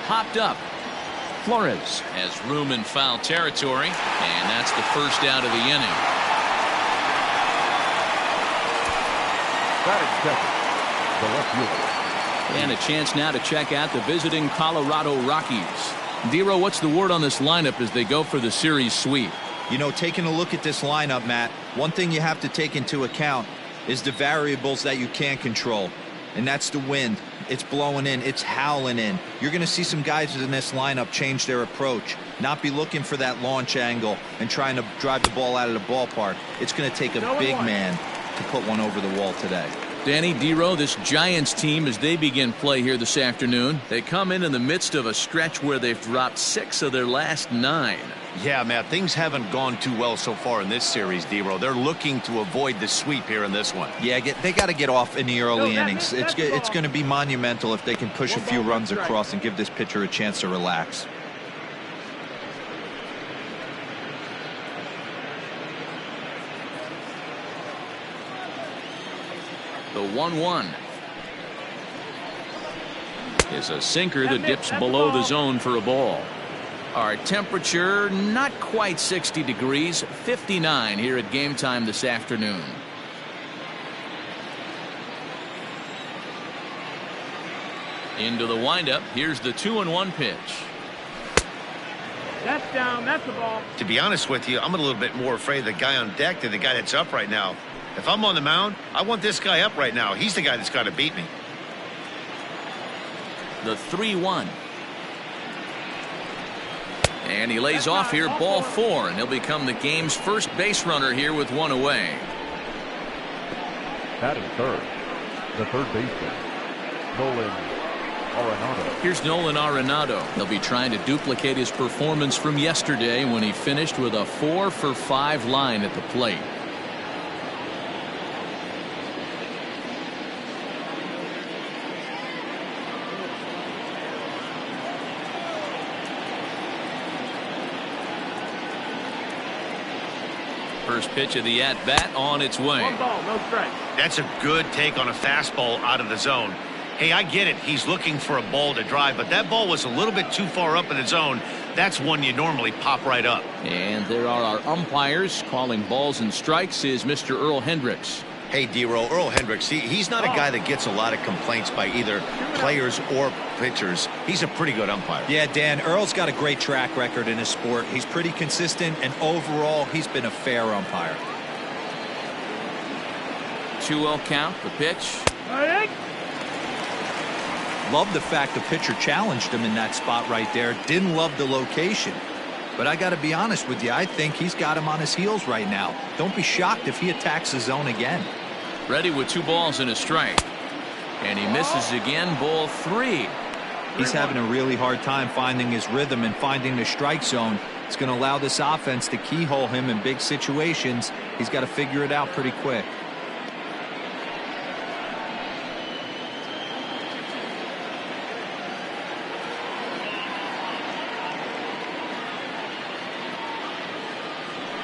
popped up. Flores has room in foul territory, and that's the first out of the inning. The left fielder. And a chance now to check out the visiting Colorado Rockies. Dero, what's the word on this lineup as they go for the series sweep? You know, taking a look at this lineup, Matt, one thing you have to take into account is the variables that you can't control, and that's the wind. It's blowing in, it's howling in. You're going to see some guys in this lineup change their approach, not be looking for that launch angle and trying to drive the ball out of the ballpark. It's going to take a big man to put one over the wall today. Danny, Dero, this Giants team, as they begin play here this afternoon, they come in the midst of a stretch where they've dropped 6 of their last 9. Yeah, Matt, things haven't gone too well so far in this series, Dero. They're looking to avoid the sweep here in this one. Yeah, they got to get off in the early innings. It's going to be monumental if they can push a few runs across and give this pitcher a chance to relax. The 1-1 is a sinker that dips below the zone for a ball. Our temperature not quite 60 degrees, 59 here at game time this afternoon. Into the windup. Here's the 2-1 pitch. That's down. That's the ball. To be honest with you, I'm a little bit more afraid of the guy on deck than the guy that's up right now. If I'm on the mound, I want this guy up right now. He's the guy that's got to beat me. The 3-1. And he lays off here, ball 4, and he'll become the game's first base runner here with 1 away. Batting third, the third baseman, Nolan Arenado. Here's Nolan Arenado. He'll be trying to duplicate his performance from yesterday when he finished with a 4-for-5 line at the plate. First pitch of the at-bat on its way. 1 ball, no strike. That's a good take on a fastball out of the zone. Hey, I get it. He's looking for a ball to drive, but that ball was a little bit too far up in the zone. That's one you normally pop right up. And there are our umpires calling balls and strikes is Mr. Earl Hendricks. Hey, Dero, Earl Hendricks, he's not a guy that gets a lot of complaints by either players or pitchers. He's a pretty good umpire. Yeah, Dan, Earl's got a great track record in his sport. He's pretty consistent, and overall, he's been a fair umpire. 2-0 count, the pitch. Love the fact the pitcher challenged him in that spot right there. Didn't love the location. But I got to be honest with you, I think he's got him on his heels right now. Don't be shocked if he attacks the zone again. Ready with 2 balls and a strike. And he misses again, ball 3. He's having a really hard time finding his rhythm and finding the strike zone. It's going to allow this offense to keyhole him in big situations. He's got to figure it out pretty quick.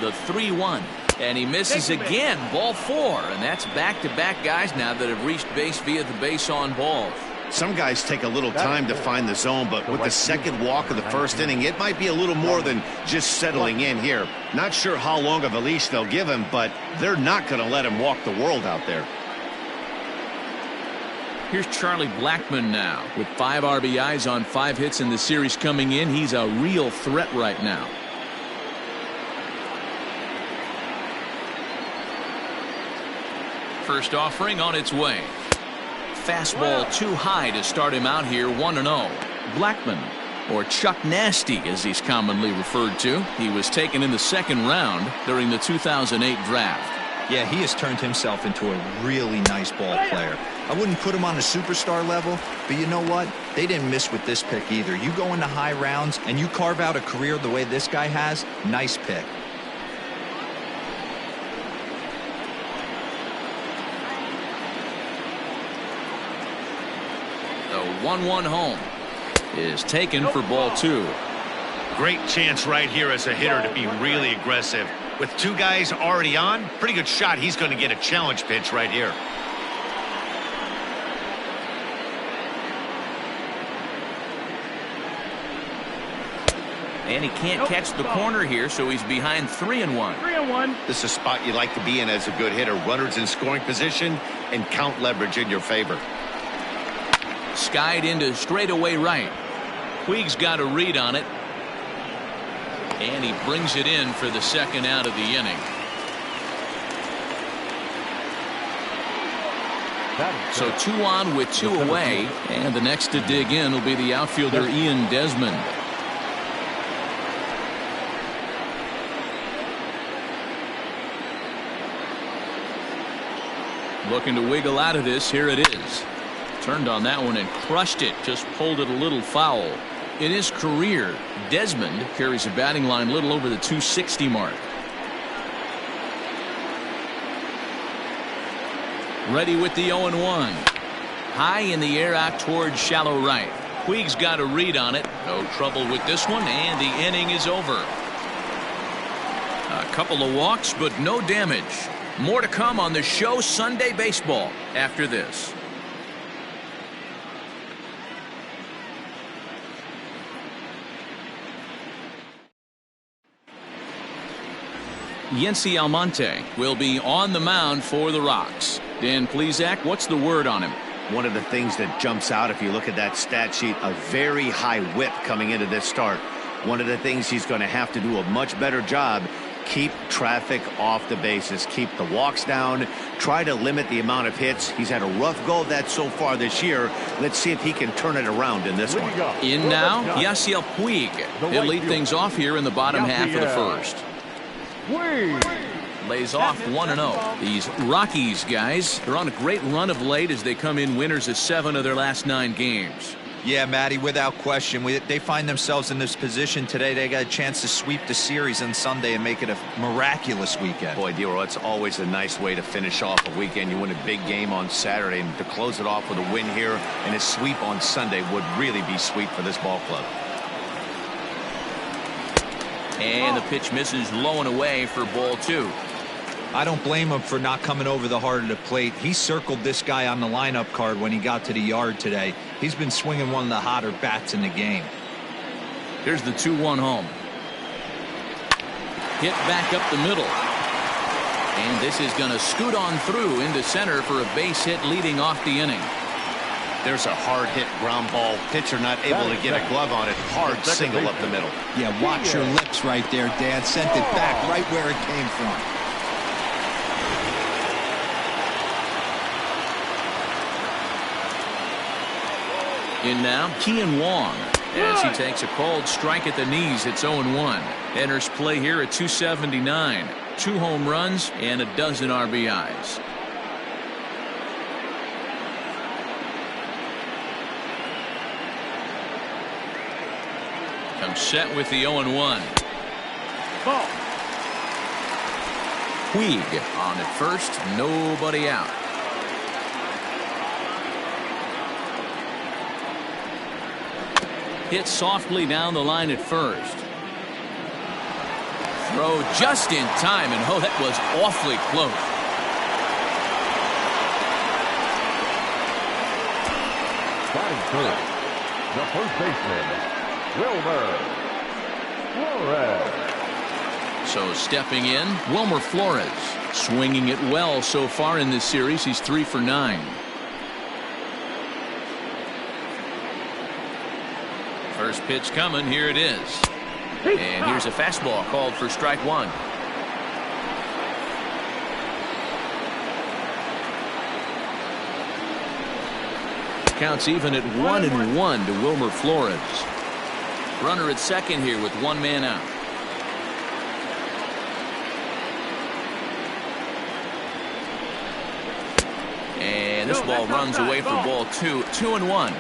The 3-1. And he misses again, ball 4. And that's back-to-back guys now that have reached base via the base on balls. Some guys take a little time to find the zone, but with the second walk of the first inning, it might be a little more than just settling in here. Not sure how long of a leash they'll give him, but they're not going to let him walk the world out there. Here's Charlie Blackmon now with 5 RBIs on 5 hits in the series coming in. He's a real threat right now. First offering on its way. Fastball too high to start him out here, 1-0. Blackmon, or Chuck Nasty as he's commonly referred to. He was taken in the 2nd round during the 2008 draft. Yeah, he has turned himself into a really nice ball player. I wouldn't put him on a superstar level, but you know what? They didn't miss with this pick either. You go into high rounds and you carve out a career the way this guy has, nice pick. The 1-1 home is taken for ball 2. Great chance right here as a hitter to be really aggressive. With 2 guys already on, pretty good shot. He's going to get a challenge pitch right here. And he can't catch the corner here, so he's behind 3-1. 3-1. This is a spot you like to be in as a good hitter. Runners in scoring position and count leverage in your favor. Skied into straightaway right. Puig's got a read on it. And he brings it in for the second out of the inning. So 2 on with 2 away. And the next to dig in will be the outfielder Ian Desmond. Looking to wiggle out of this. Here it is. Turned on that one and crushed it. Just pulled it a little foul. In his career, Desmond carries a batting line a little over the 260 mark. Ready with the 0-1. High in the air out towards shallow right. Puig's got a read on it. No trouble with this one, and the inning is over. A couple of walks, but no damage. More to come on the show Sunday Baseball after this. Yency Almonte will be on the mound for the Rocks. Dan Plesac, what's the word on him? One of the things that jumps out if you look at that stat sheet, a very high whip coming into this start. One of the things he's going to have to do a much better job, keep traffic off the bases, keep the walks down, try to limit the amount of hits. He's had a rough go of that so far this year. Let's see if he can turn it around in this one. In now, Yasiel Puig. He'll lead things off here in the bottom half of the first. Lays off 1-0. These Rockies guys, they're on a great run of late as they come in winners of 7 of their last 9 games. Yeah, Matty, without question. They find themselves in this position today. They got a chance to sweep the series on Sunday and make it a miraculous weekend. Boy, Dero, it's always a nice way to finish off a weekend. You win a big game on Saturday, and to close it off with a win here and a sweep on Sunday would really be sweet for this ball club. And the pitch misses low and away for ball 2. I don't blame him for not coming over the heart of the plate. He circled this guy on the lineup card when he got to the yard today. He's been swinging one of the hotter bats in the game. Here's the 2-1 home. Hit back up the middle. And this is going to scoot on through into center for a base hit leading off the inning. There's a hard hit ground ball. Pitcher not able to get a glove on it. Hard single up the middle. Yeah, watch your lips right there, Dan. Sent it back right where it came from. In now, Kian Wong. As he takes a cold strike at the knees, it's 0-1. Enters play here at 279. 2 home runs and a dozen RBIs. Comes set with the 0-1. Ball. Puig on at first, nobody out. Hit softly down the line at first. Throw just in time, and oh, that was awfully close. Batting third, the first baseman, Wilmer Flores. So stepping in, Wilmer Flores. Swinging it well so far in this series. He's 3 for 9. First pitch coming. Here it is. And here's a fastball called for strike 1. Counts even at 1-1 to Wilmer Flores. Runner at second here with 1 man out. And this ball runs away for ball 2. 2-1.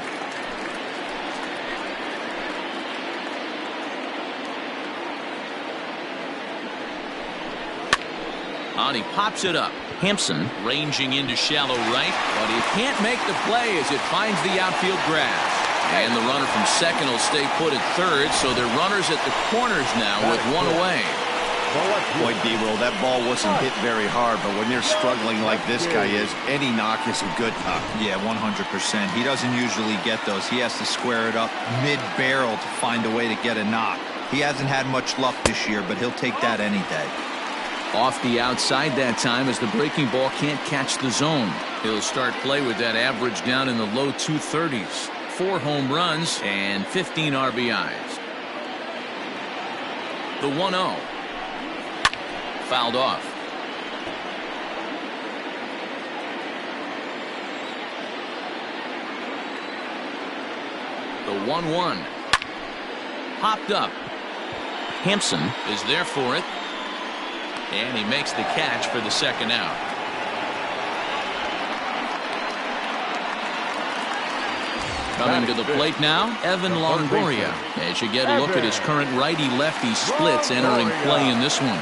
On he pops it up. Hampson ranging into shallow right, but he can't make the play as it finds the outfield grass. And the runner from second will stay put at third, so they're runners at the corners now with 1 away. Boy, D-Roll, that ball wasn't hit very hard, but when you're struggling like this guy is, any knock is a good knock. Yeah, 100%. He doesn't usually get those. He has to square it up mid-barrel to find a way to get a knock. He hasn't had much luck this year, but he'll take that any day. Off the outside that time as the breaking ball can't catch the zone. He'll start play with that average down in the low 230s. 4 home runs and 15 RBIs. The 1-0. Fouled off. The 1-1. Hopped up. Hampson is there for it. And he makes the catch for the second out. Coming to the plate now, Evan Longoria. As you get a look at his current righty-lefty splits entering play in this one.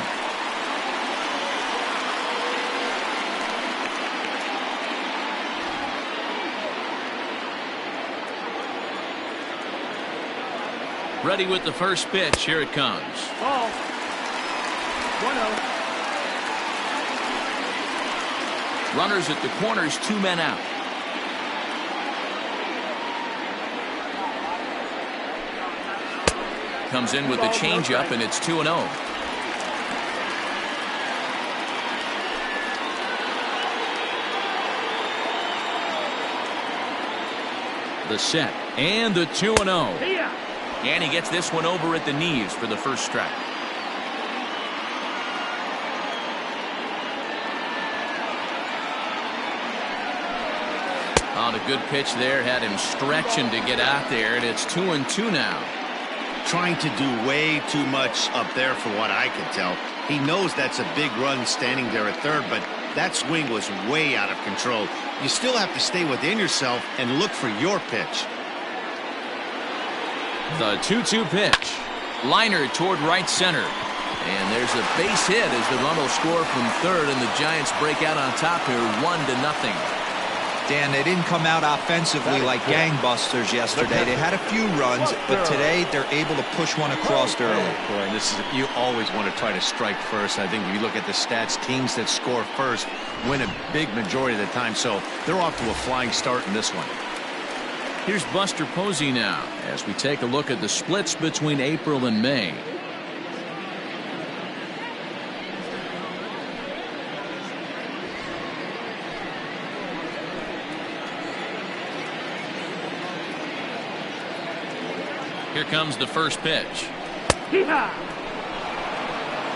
Ready with the first pitch. Here it comes. Ball. 1-0. Runners at the corners, 2 men out. Comes in with the changeup, and it's 2-0. The set and the 2-0. And he gets this one over at the knees for the first strike. On a good pitch there, had him stretching to get out there, and it's 2-2 now. Trying to do way too much up there for what I can tell. He knows that's a big run standing there at third, but that swing was way out of control. You still have to stay within yourself and look for your pitch. The 2-2 pitch. Liner toward right center. And there's a base hit as the run will score from third, and the Giants break out on top here 1-0. Dan, they didn't come out offensively like gangbusters yesterday. They had a few runs, but today they're able to push one across early. Boy, you always want to try to strike first. I think if you look at the stats, teams that score first win a big majority of the time, so they're off to a flying start in this one. Here's Buster Posey now as we take a look at the splits between April and May. Here comes the first pitch.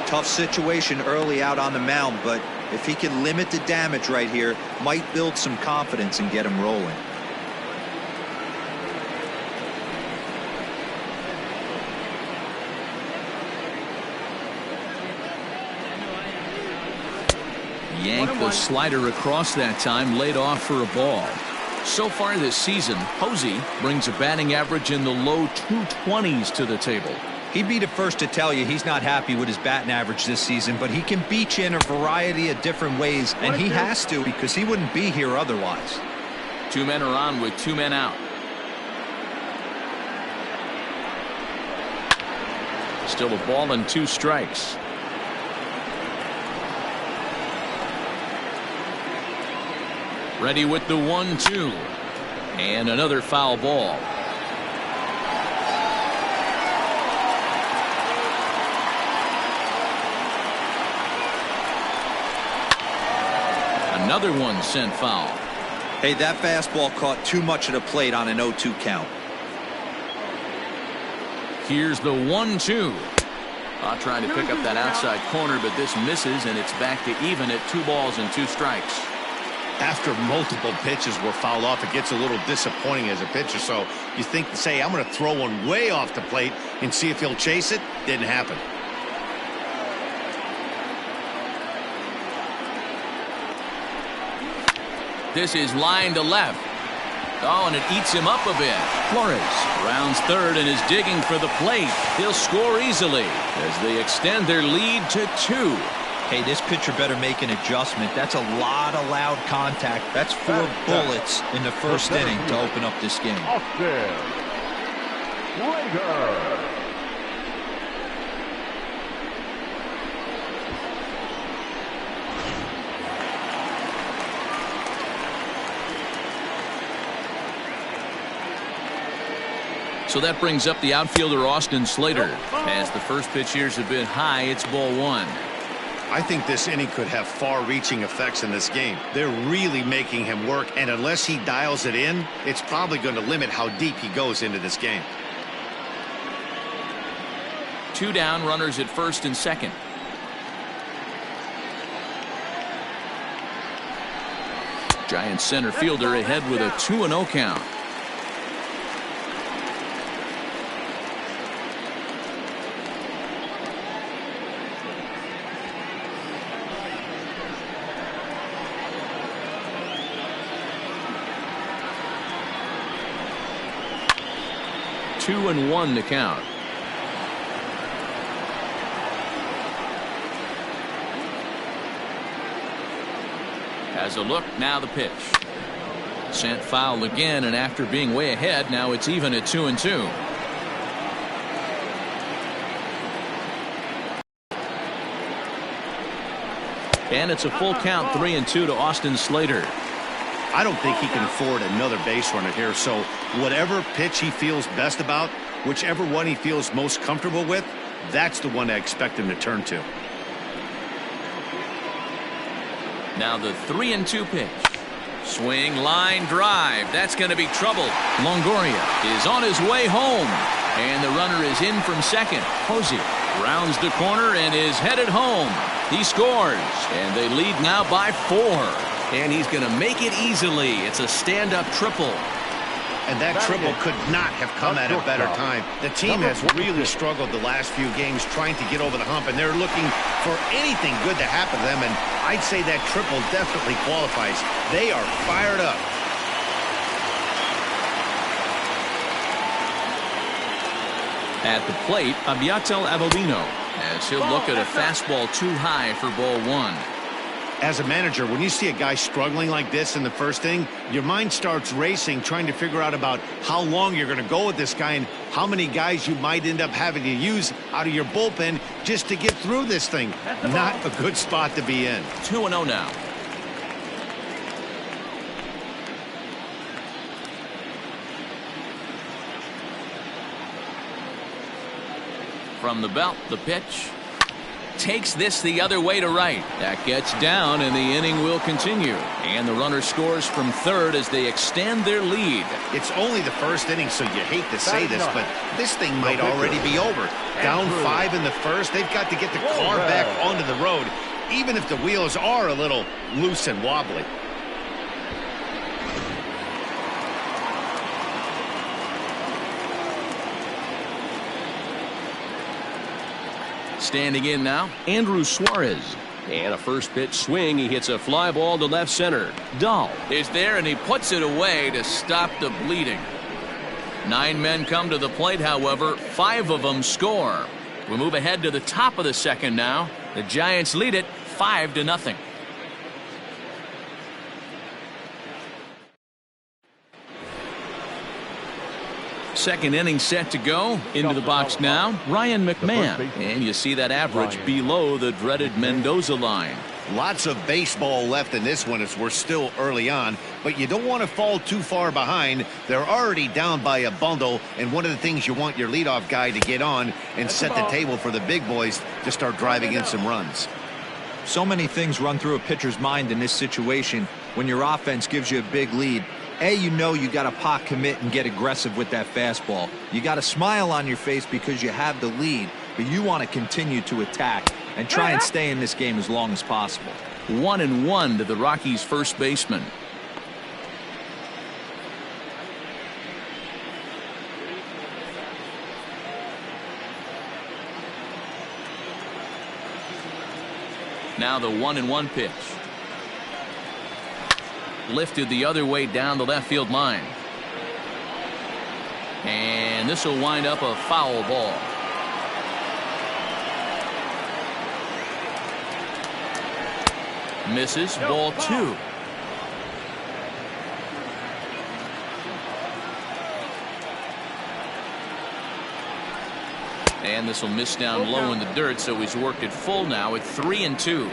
Tough situation early out on the mound, but if he can limit the damage right here, might build some confidence and get him rolling. Yanked the slider across that time, laid off for a ball. So far this season, Posey brings a batting average in the low 220s to the table. He'd be the first to tell you he's not happy with his batting average this season, but he can beat you in a variety of different ways, and he has to because he wouldn't be here otherwise. 2 men are on with 2 men out. Still a ball and 2 strikes. Ready with the 1-2. And another foul ball. Another one sent foul. Hey, that fastball caught too much of the plate on an 0-2 count. Here's the 1-2. Trying to pick up that outside corner, but this misses, and it's back to even at 2 balls and 2 strikes. After multiple pitches were fouled off, it gets a little disappointing as a pitcher. So you think, say, I'm going to throw one way off the plate and see if he'll chase it. Didn't happen. This is line to left. Oh, and it eats him up a bit. Flores rounds third and is digging for the plate. He'll score easily as they extend their lead to 2. Hey, this pitcher better make an adjustment. That's a lot of loud contact. That's 4 bullets in the first inning to open up this game. Austin Rager. So that brings up the outfielder Austin Slater. As the first pitch here is a bit high, it's ball one. I think this inning could have far-reaching effects in this game. They're really making him work, and unless he dials it in, it's probably going to limit how deep he goes into this game. 2 down, runners at first and second. Giants center fielder ahead with a 2-0 count. Two and 1 to count. Has a look, now the pitch. Sent foul again, and after being way ahead, now it's even at 2-2. And it's a full count, 3-2 to Austin Slater. I don't think he can afford another base runner here, so whatever pitch he feels best about, whichever one he feels most comfortable with, that's the one I expect him to turn to. Now the 3-2 pitch. Swing, line, drive. That's going to be trouble. Longoria is on his way home. And the runner is in from second. Hosier rounds the corner and is headed home. He scores. And they lead now by 4. And he's going to make it easily. It's a stand-up triple. And that triple could not have come at a better time. The team has really struggled the last few games trying to get over the hump, and they're looking for anything good to happen to them, and I'd say that triple definitely qualifies. They are fired up. At the plate, Abiatel Avellino, as he'll look at a fastball too high for ball one. As a manager, when you see a guy struggling like this in the first inning, your mind starts racing, trying to figure out about how long you're going to go with this guy and how many guys you might end up having to use out of your bullpen just to get through this thing. Not a good spot to be in. 2-0 now. From the belt, the pitch. Takes this the other way to right. That gets down, and the inning will continue. And the runner scores from third as they extend their lead. It's only the first inning, so you hate to say this, but this thing might already be over. Down 5 in the first, they've got to get the car back onto the road, even if the wheels are a little loose and wobbly. Standing in now, Andrew Suarez. And a first pitch swing. He hits a fly ball to left center. Dahl is there, and he puts it away to stop the bleeding. 9 men come to the plate, however. 5 of them score. We move ahead to the top of the second now. The Giants lead it 5-0. Second inning set to go. Into the box now, Ryan McMahon. And you see that average below the dreaded Mendoza line. Lots of baseball left in this one as we're still early on, but you don't want to fall too far behind. They're already down by a bundle, and one of the things you want your leadoff guy to get on and set the table for the big boys to start driving in some runs. So many things run through a pitcher's mind in this situation when your offense gives you a big lead. You know you got to pot commit and get aggressive with that fastball. You got a smile on your face because you have the lead, but you want to continue to attack and try and stay in this game as long as possible. 1-1 to the Rockies' first baseman. Now the 1-1 pitch. Lifted the other way down the left field line. And this will wind up a foul ball. Misses, ball 2. And this will miss down low in the dirt, so he's worked it full now at 3-2.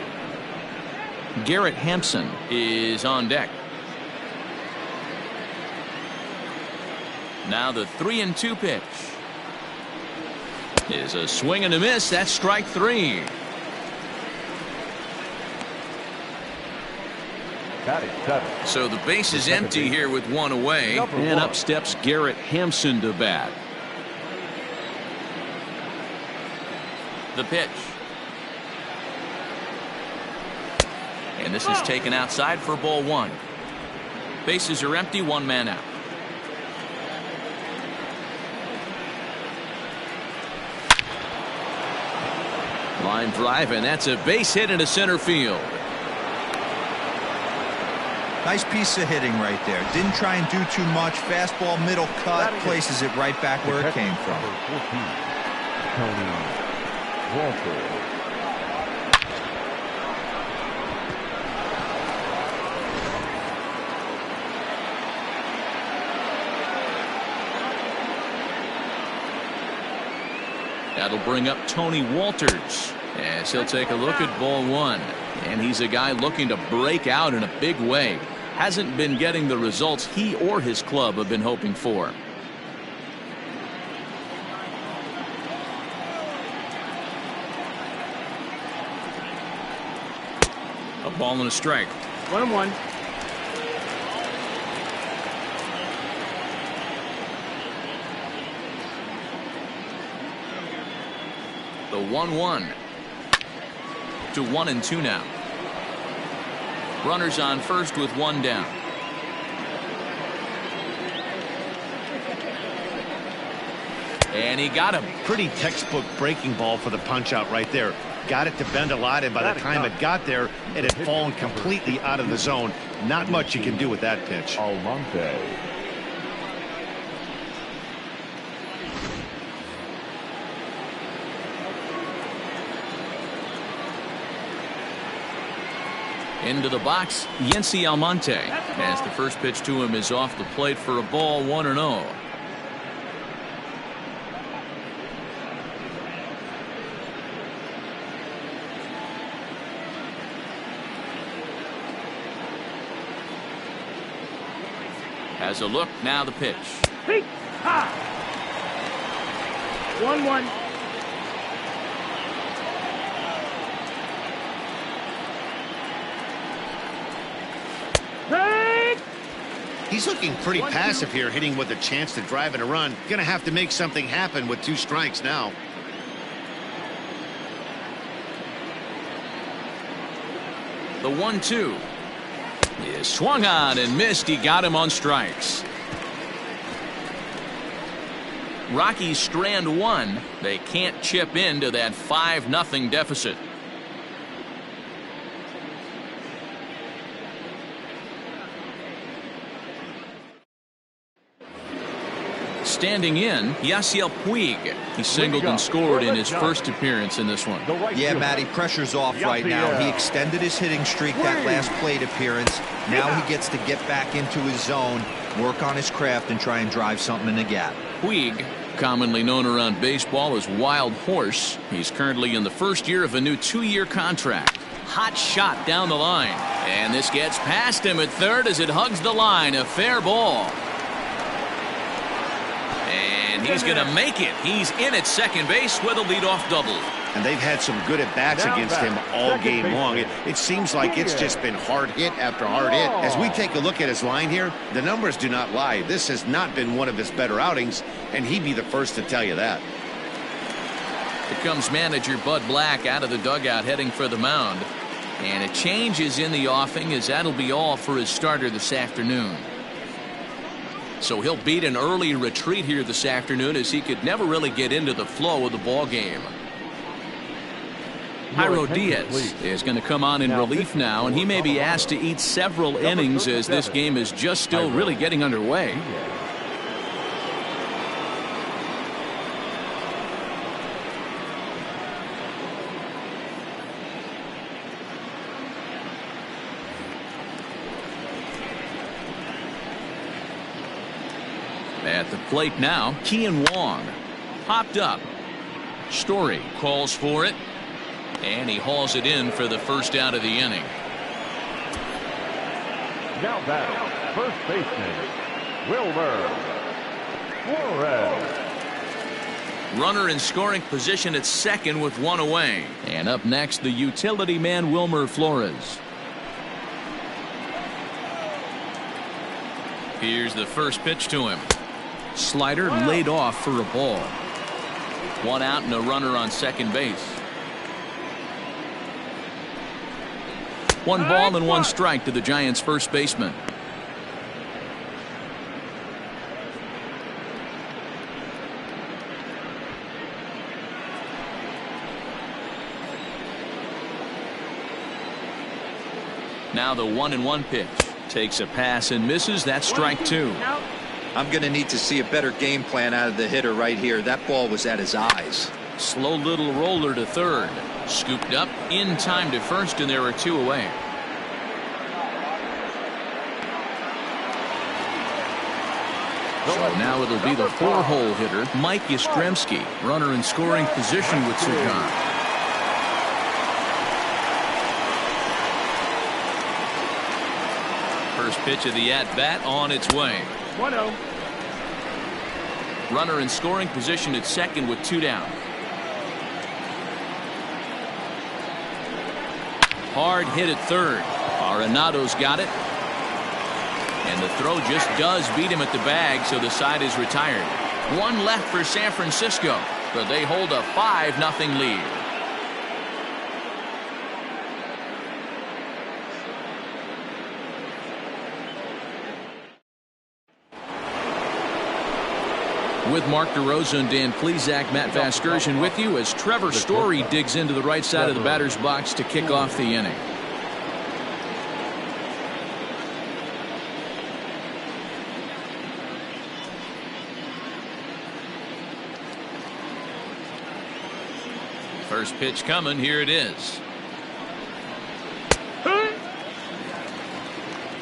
Garrett Hampson is on deck. Now the 3-2 pitch is a swing and a miss. That's strike 3. So the base is empty here with one away, and up steps Garrett Hampson to bat. The pitch, and this is taken outside for ball 1. Bases are empty, 1 man out. Line drive, and that's a base hit into center field. Nice piece of hitting right there. Didn't try and do too much. Fastball, middle cut, places it right back where it came from. Tony Walker. That'll bring up Tony Walters as he'll take a look at ball 1. And he's a guy looking to break out in a big way. Hasn't been getting the results he or his club have been hoping for. A ball and a strike. 1-1. The 1-1 to 1-2 now. Runners on first with 1 down. And he got him. Pretty textbook breaking ball for the punch out right there. Got it to bend a lot, and by the time it got there, it had fallen completely out of the zone. Not much you can do with that pitch. Almonte. Into the box, Yency Almonte, as the first pitch to him is off the plate for a ball, 1-0. Has a look, now the pitch. 1-1. He's looking pretty passive here, hitting with a chance to drive in a run. Gonna have to make something happen with 2 strikes now. The 1-2 is swung on and missed. He got him on strikes. Rockies strand 1. They can't chip into that 5-0 deficit. Standing in, Yasiel Puig. He singled and scored in his first appearance in this one. Yeah, Matty, pressure's off right now. He extended his hitting streak that last plate appearance. Now he gets to get back into his zone, work on his craft, and try and drive something in the gap. Puig, commonly known around baseball as Wild Horse. He's currently in the first year of a new 2-year contract. Hot shot down the line. And this gets past him at third as it hugs the line. A fair ball. And he's going to make it. He's in at second base with a leadoff double. And they've had some good at-bats against him all game long. It seems like it's just been hard hit after hard hit. As we take a look at his line here, the numbers do not lie. This has not been one of his better outings, and he'd be the first to tell you that. Here comes manager Bud Black out of the dugout heading for the mound. And a change is in the offing, as that'll be all for his starter this afternoon. So he'll beat an early retreat here this afternoon, as he could never really get into the flow of the ball game. Jairo Diaz is going to come on in relief now, and he may be asked to eat several innings as this game is just still really getting underway. At the plate now, Kian Wong popped up. Story calls for it, and he hauls it in for the first out of the inning. Now batting, first baseman, Wilmer. Flores. Runner in scoring position at second with one away. And up next, the utility man, Wilmer Flores. Here's the first pitch to him. Slider laid off for a ball. One out and a runner on second base. One ball and one strike to the Giants' first baseman. Now the 1-1 pitch. Takes a pass and misses. That's strike two. I'm going to need to see a better game plan out of the hitter right here. That ball was at his eyes. Slow little roller to third. Scooped up in time to first, and there are two away. So now it'll be the 4-hole hitter, Mike Yastrzemski. Runner in scoring position with two gone. First pitch of the at-bat on its way. 1-0. Runner in scoring position at second with two down. Hard hit at third. Arenado's got it. And the throw just does beat him at the bag, so the side is retired. One left for San Francisco, but they hold a 5-0 lead. With Mark DeRosa and Dan Plesac, Matt Vasgersian with you as Trevor Story digs into the right side of the batter's box to kick off the inning. First pitch coming. Here it is.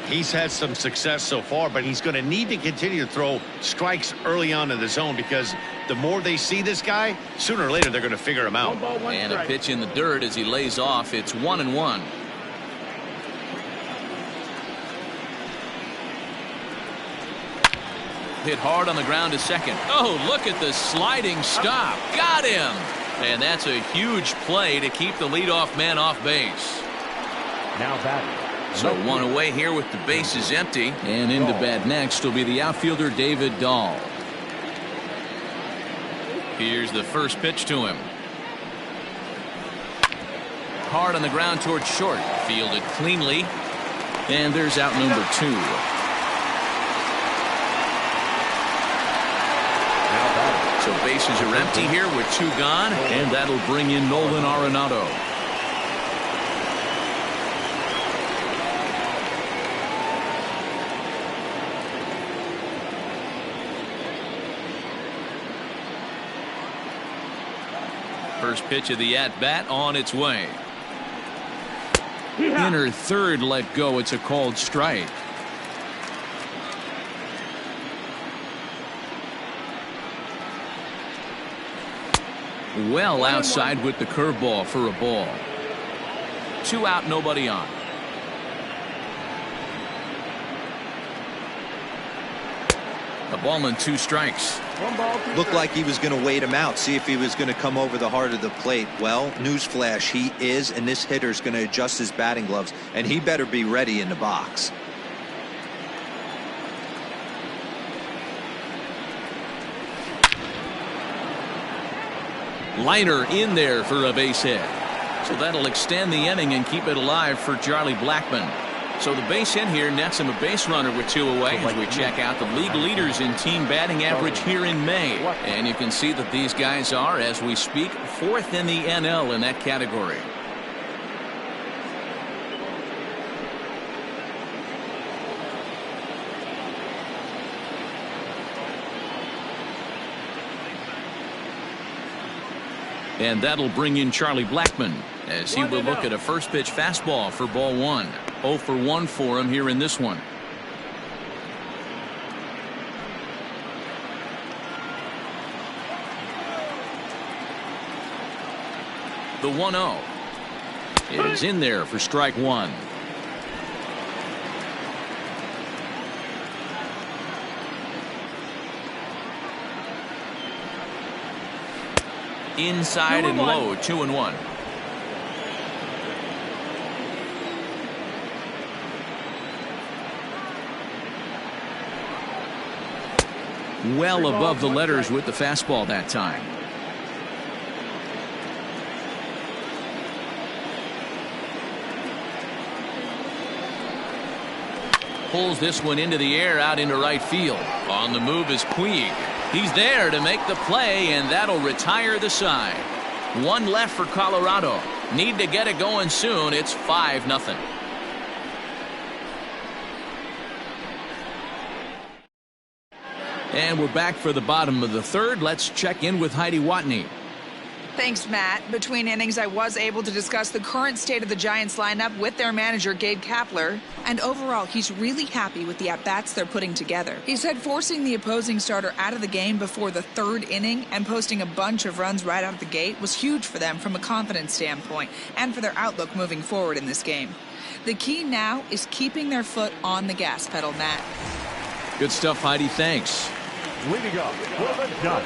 He's had some success so far, but he's going to need to continue to throw strikes early on in the zone, because the more they see this guy, sooner or later they're going to figure him out. And a pitch in the dirt as he lays off. It's 1-1. Hit hard on the ground to second. Oh, look at the sliding stop. Got him. And that's a huge play to keep the leadoff man off base. Now batting. So one away here with the bases empty. And into bat next will be the outfielder David Dahl. Here's the first pitch to him. Hard on the ground towards short. Fielded cleanly. And there's out number two. So bases are empty here with two gone. And that'll bring in Nolan Arenado. First pitch of the at-bat on its way. Inner third let go. It's a called strike. Well outside with the curveball for a ball. Two out, nobody on. A ball and two strikes. Looked like he was going to wait him out, see if he was going to come over the heart of the plate. Well, newsflash, he is, and this hitter's going to adjust his batting gloves, and he better be ready in the box. Liner in there for a base hit. So that'll extend the inning and keep it alive for Charlie Blackmon. So the base hit here nets him a base runner with two away as we check out the league leaders in team batting average here in May. And you can see that these guys are, as we speak, fourth in the NL in that category. And that'll bring in Charlie Blackmon as he will look at a first pitch fastball for ball one. 0 for 1 for him here in this one. The 1-0 is in there for strike one. Inside and low, 2-1. Well above the letters with the fastball that time. Pulls this one into the air out into right field. On the move is Puig. He's there to make the play, and that'll retire the side. One left for Colorado. Need to get it going soon. It's 5-0. And we're back for the bottom of the third. Let's check in with Heidi Watney. Thanks, Matt. Between innings, I was able to discuss the current state of the Giants lineup with their manager, Gabe Kapler. And overall, he's really happy with the at-bats they're putting together. He said forcing the opposing starter out of the game before the third inning and posting a bunch of runs right out of the gate was huge for them from a confidence standpoint and for their outlook moving forward in this game. The key now is keeping their foot on the gas pedal, Matt. Good stuff, Heidi. Thanks. Leading up with a gun.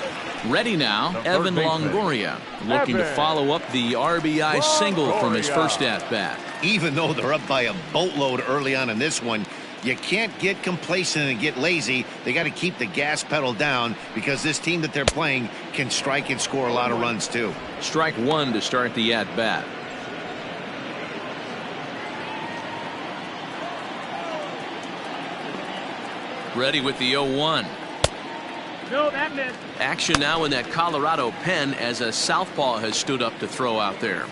Ready now, Evan Longoria, looking to follow up the RBI single from his first at-bat. Even though they're up by a boatload early on in this one, you can't get complacent and get lazy. They got to keep the gas pedal down because this team that they're playing can strike and score a lot of runs too. Strike one to start the at-bat. Ready with the 0-1. No, that missed. Action now in that Colorado pen as a southpaw has stood up to throw out there.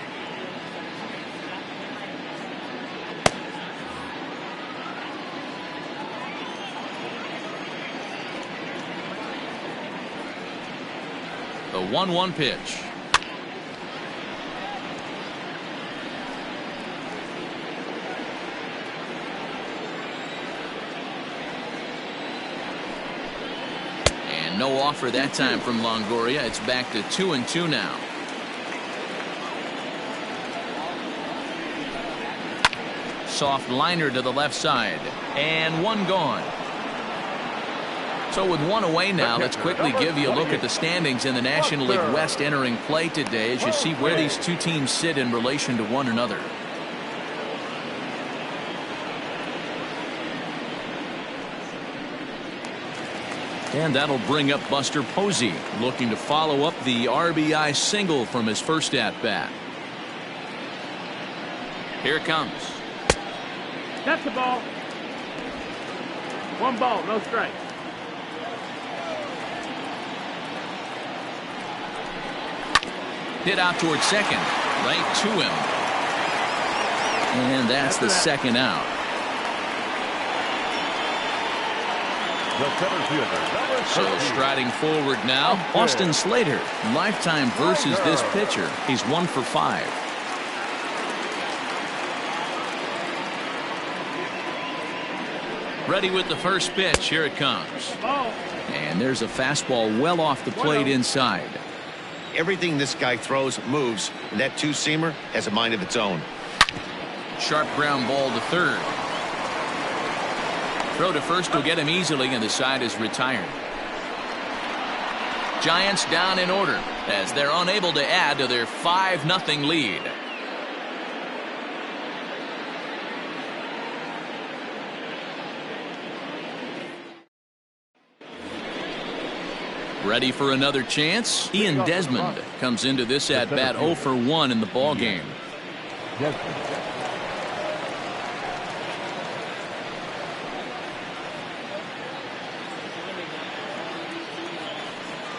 The 1-1 pitch. No offer that time from Longoria. It's back to 2-2 now. Soft liner to the left side. And one gone. So with one away now, let's quickly give you a look at the standings in the National League West entering play today as you see where these two teams sit in relation to one another. And that'll bring up Buster Posey, looking to follow up the RBI single from his first at-bat. Here it comes. That's the ball. One ball, no strike. Hit out towards second, right to him. And that's the second out. So striding forward now, Austin Slater. Lifetime versus this pitcher. He's 1 for 5. Ready with the first pitch. Here it comes. And there's a fastball well off the plate inside. Everything this guy throws moves, and that two-seamer has a mind of its own. Sharp ground ball to third. Throw to first will get him easily, and the side is retired. Giants down in order as they're unable to add to their 5-0 lead. Ready for another chance? Ian Desmond comes into this at-bat 0 for 1 in the ball game.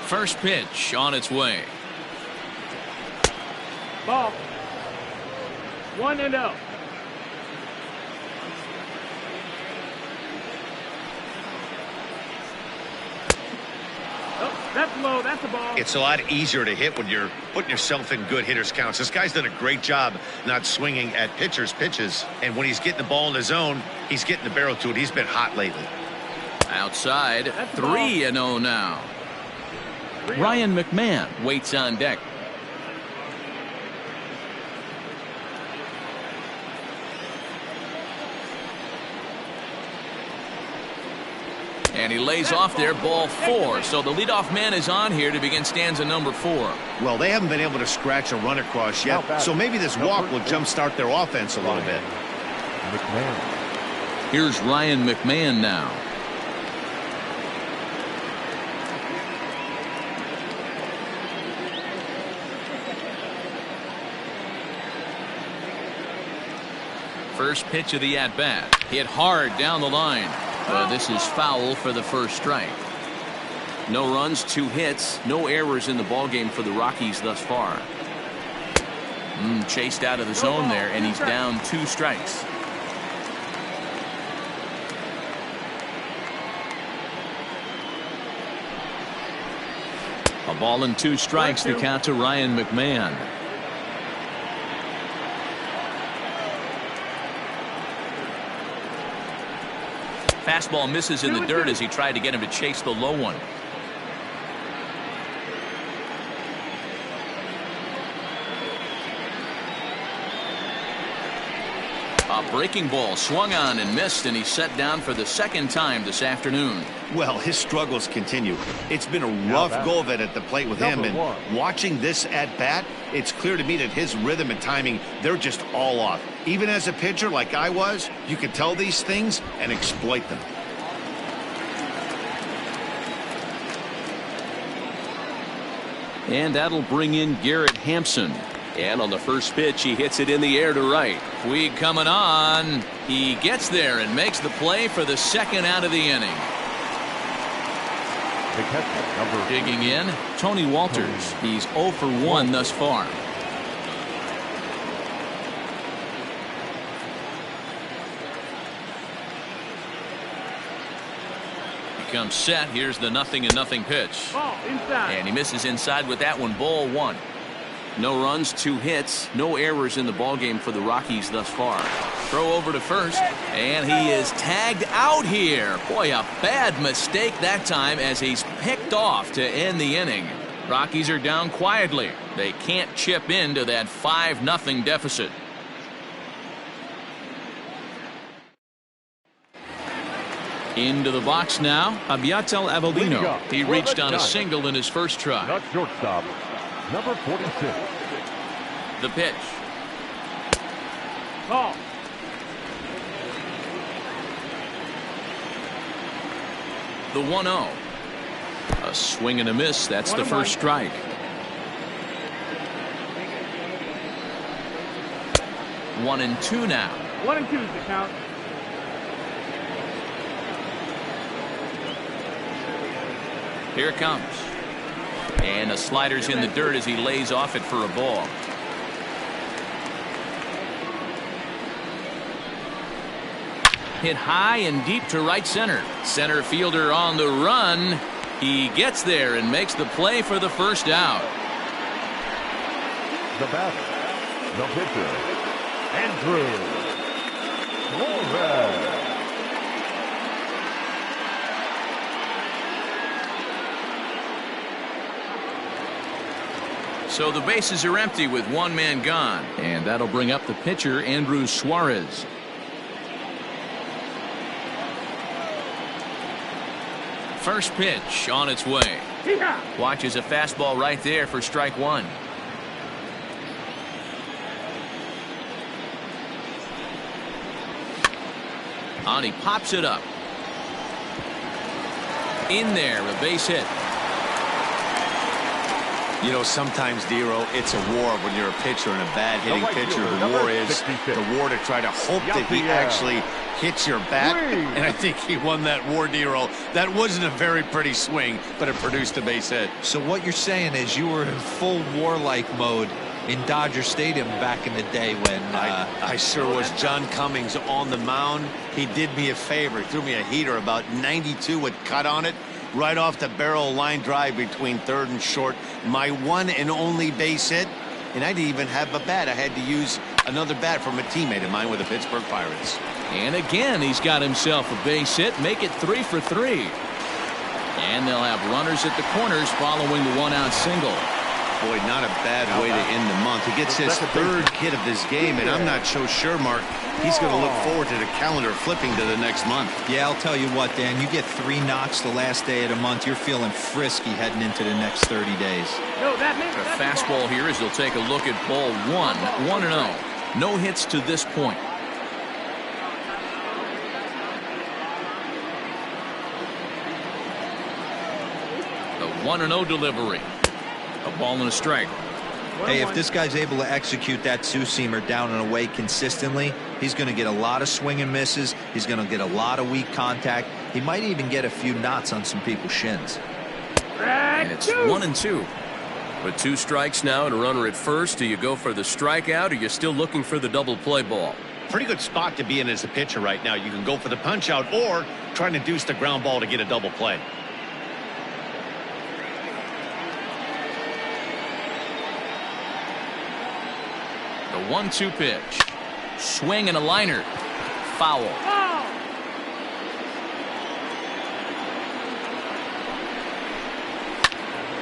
First pitch on its way. Ball. 1-0. Oh, that's low. That's a ball. It's a lot easier to hit when you're putting yourself in good hitters' counts. This guy's done a great job not swinging at pitchers' pitches. And when he's getting the ball in the zone, he's getting the barrel to it. He's been hot lately. Outside, 3-0 now. Ryan McMahon waits on deck. And he lays off there, ball 4. So the leadoff man is on here to begin stanza number 4. Well, they haven't been able to scratch a run across yet, so maybe this walk will jumpstart their offense a little bit. Here's Ryan McMahon now. First pitch of the at-bat. Hit hard down the line. This is foul for the first strike. No runs, 2 hits, no errors in the ballgame for the Rockies thus far. Chased out of the zone there, and he's down 2 strikes. A ball and 2 strikes to count to Ryan McMahon. Fastball misses in the dirt as he tried to get him to chase the low one. A breaking ball swung on and missed, and he's set down for the second time this afternoon. Well, his struggles continue. It's been a rough go of it at the plate with him, and watching this at bat, it's clear to me that his rhythm and timing, they're just all off. Even as a pitcher like I was, you can tell these things and exploit them. And that'll bring in Garrett Hampson. And on the first pitch, he hits it in the air to right. Puig coming on. He gets there and makes the play for the second out of the inning. Digging in, Tony Walters. He's 0 for 1 thus far. He comes set. Here's the 0-0 pitch. Ball inside. And he misses inside with that one. Ball 1. No runs, 2 hits, no errors in the ballgame for the Rockies thus far. Throw over to first, and he is tagged out here. Boy, a bad mistake that time as he's picked off to end the inning. Rockies are down quietly. They can't chip into that 5-0 deficit. Into the box now, Abiatel Avellino. He reached on a single in his first try. Not shortstop. Number 46. The pitch. Ball. The 1-0. A swing and a miss. That's the first strike. One and two now. 1-2 is the count. Here it comes. And the slider's in the dirt as he lays off it for a ball. Hit high and deep to right center. Center fielder on the run. He gets there and makes the play for the first out. The batter, the pitcher, Andrew Flores. So the bases are empty with one man gone. And that'll bring up the pitcher, Andrew Suarez. First pitch on its way. Watches a fastball right there for strike one. On, he pops it up. In there, a base hit. You know, sometimes, Dero, it's a war when you're a pitcher and a bad hitting pitcher. The war is the war to try to hope that he actually hits your bat. And I think he won that war, Dero. That wasn't a very pretty swing, but it produced a base hit. So what you're saying is you were in full warlike mode in Dodger Stadium back in the day when I sure was. John Cummings on the mound. He did me a favor. He threw me a heater about 92 with cut on it. Right off the barrel line drive between third and short. My one and only base hit. And I didn't even have a bat. I had to use another bat from a teammate of mine with the Pittsburgh Pirates. And again, he's got himself a base hit. Make it 3 for 3. And they'll have runners at the corners following the one-out single. Boy, not a bad way to end the month. He gets his third hit of this game, and I'm not so sure, Mark, he's going to look forward to the calendar flipping to the next month. Yeah, I'll tell you what, Dan, you get 3 knocks the last day of the month, you're feeling frisky heading into the next 30 days. No, that A fastball here as he'll take a look at ball 1, 1-0. No hits to this point. The 1-0 delivery. A ball and a strike. Hey, if this guy's able to execute that two-seamer down and away consistently, he's going to get a lot of swing and misses. He's going to get a lot of weak contact. He might even get a few knots on some people's shins. And it's 1-2. With 2 strikes now and a runner at first, do you go for the strikeout or you're still looking for the double play ball? Pretty good spot to be in as a pitcher right now. You can go for the punch out or try to deuce the ground ball to get a double play. The 1-2 pitch. Swing and a liner. Foul.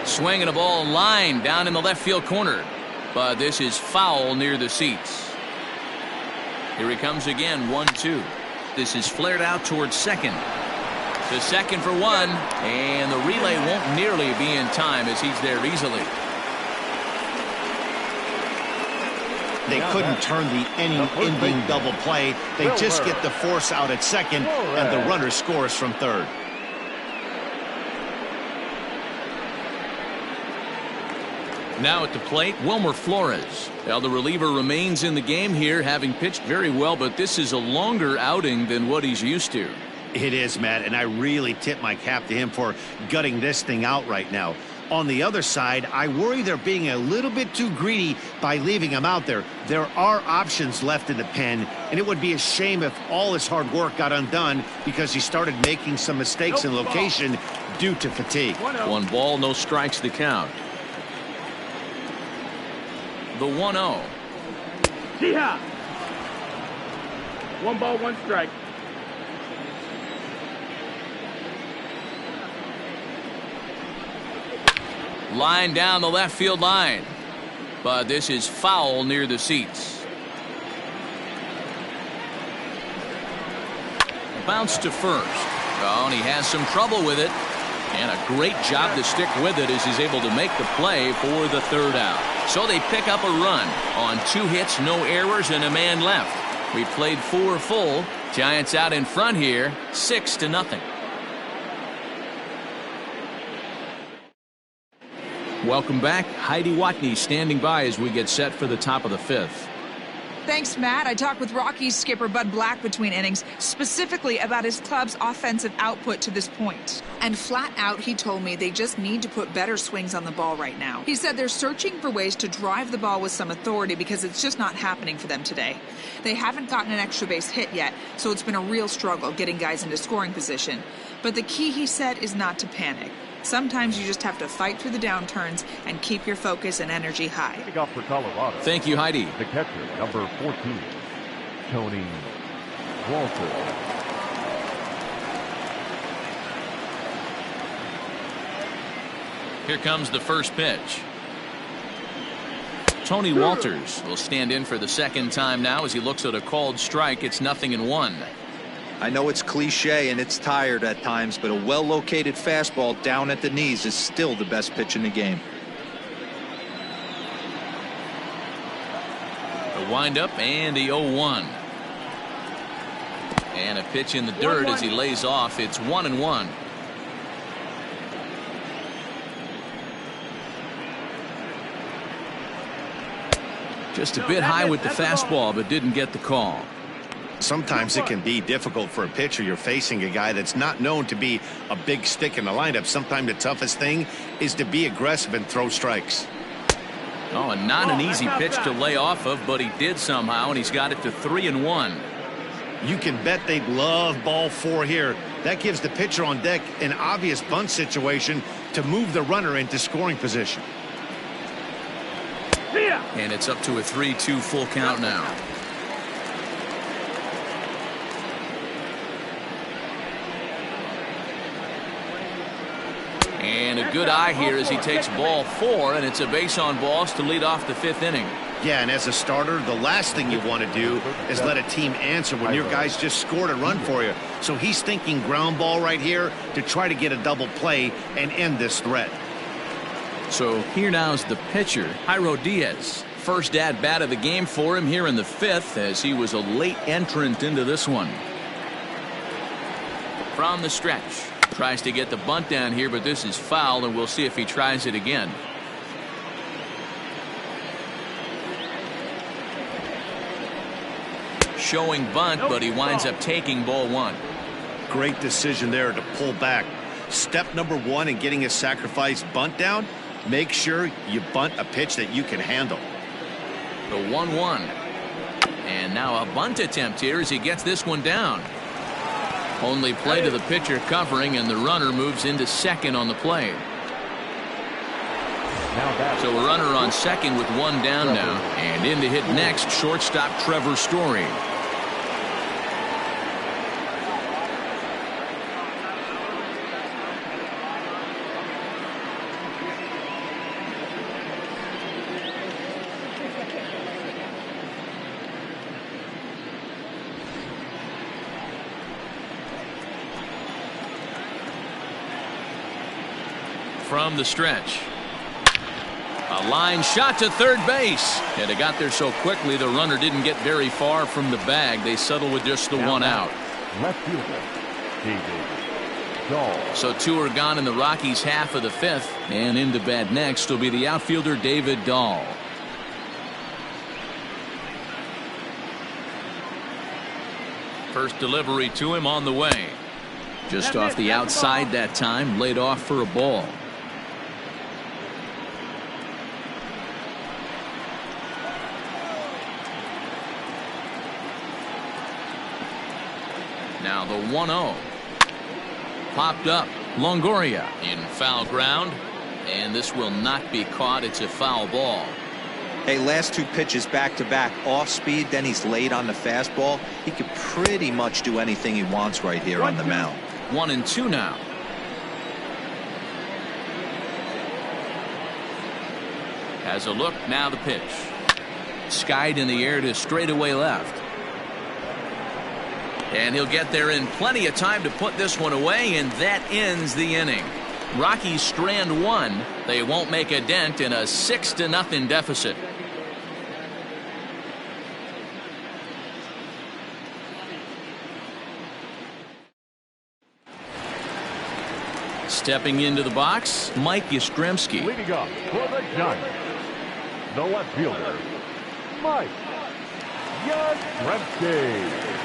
Swing and a ball line down in the left field corner. But this is foul near the seats. Here he comes again, 1-2. This is flared out towards second. To second for 1. And the relay won't nearly be in time as he's there easily. They couldn't turn the inning-ending double play. They just get the force out at second, and the runner scores from third. Now at the plate, Wilmer Flores. Now the reliever remains in the game here, having pitched very well, but this is a longer outing than what he's used to. It is, Matt, and I really tip my cap to him for gutting this thing out right now. On the other side, I worry they're being a little bit too greedy by leaving him out there. There are options left in the pen, and it would be a shame if all his hard work got undone because he started making some mistakes in location due to fatigue. 1 ball, no strikes to count. The 1-0. Jihad. 1 ball, 1 strike. Line down the left field line. But this is foul near the seats. Bounce to first. Oh, and he has some trouble with it. And a great job to stick with it as he's able to make the play for the 3rd out. So they pick up a run on 2 hits, no errors, and a man left. We played 4 full. Giants out in front here, 6-0. Welcome back. Heidi Watney standing by as we get set for the top of the 5th. Thanks, Matt. I talked with Rockies skipper Bud Black between innings, specifically about his club's offensive output to this point. And flat out, he told me they just need to put better swings on the ball right now. He said they're searching for ways to drive the ball with some authority because it's just not happening for them today. They haven't gotten an extra base hit yet, so it's been a real struggle getting guys into scoring position. But the key, he said, is not to panic. Sometimes you just have to fight through the downturns and keep your focus and energy high. For Colorado, Thank you, Heidi. the catcher, number 14, Tony Walter. Here comes the first pitch. Tony Walters will stand in for the 2nd time now as he looks at a called strike. It's 0-1. I know it's cliche and it's tired at times, but a well-located fastball down at the knees is still the best pitch in the game. A windup and the 0-1. And a pitch in the dirt as he lays off. It's 1-1. Just a bit high with the fastball, but didn't get the call. Sometimes it can be difficult for a pitcher. You're facing a guy that's not known to be a big stick in the lineup. Sometimes the toughest thing is to be aggressive and throw strikes. Oh, and not an easy pitch to lay off of, but he did somehow, and he's got it to 3-1. You can bet they'd love ball 4 here. That gives the pitcher on deck an obvious bunt situation to move the runner into scoring position. And it's up to a 3-2 full count now. And a good eye here as he takes ball 4, and it's a base on balls to lead off the 5th inning. Yeah, and as a starter, the last thing you want to do is let a team answer when your guys just scored a run for you. So he's thinking ground ball right here to try to get a double play and end this threat. So here now is the pitcher, Jairo Diaz. First at bat of the game for him here in the 5th, as he was a late entrant into this one. From the stretch, tries to get the bunt down here, but this is foul, and we'll see if he tries it again. Showing bunt, but he winds up taking ball 1. Great decision there to pull back. Step number 1 in getting a sacrifice bunt down, make sure you bunt a pitch that you can handle. The 1-1. And now a bunt attempt here as he gets this one down. Only play to the pitcher covering, and the runner moves into second on the play. So a runner on second with 1 down now. And in to hit next, shortstop Trevor Story. From the stretch. A line shot to third base. And it got there so quickly the runner didn't get very far from the bag. They settle with just the 1 out. Left fielder, David Dahl. So 2 are gone in the Rockies' half of the 5th. And into bat next will be the outfielder David Dahl. First delivery to him on the way. Just off the outside that time, laid off for a ball. Now the 1-0. Popped up. Longoria in foul ground. And this will not be caught. It's a foul ball. Hey, last 2 pitches back-to-back off speed, then he's late on the fastball. He could pretty much do anything he wants right here on the mound. 1-2 now. Has a look. Now the pitch. Skied in the air to straightaway left. And he'll get there in plenty of time to put this one away, and that ends the inning. Rockies strand 1. They won't make a dent in a 6-0 deficit. Stepping into the box, Mike Yastrzemski. Leading up for the Giants, the left fielder, Mike Yastrzemski.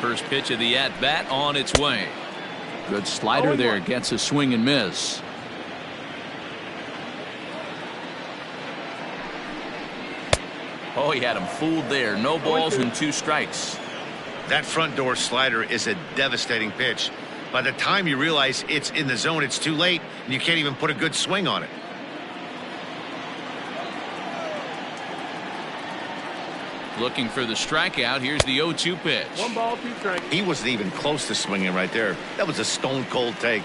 First pitch of the at-bat on its way. Good slider there, gets a swing and miss. Oh, he had him fooled there. No balls and 2 strikes. That front door slider is a devastating pitch. By the time you realize it's in the zone, it's too late, and you can't even put a good swing on it. Looking for the strikeout. Here's the 0-2 pitch. 1 ball, 2 strikes. He wasn't even close to swinging right there. That was a stone-cold take.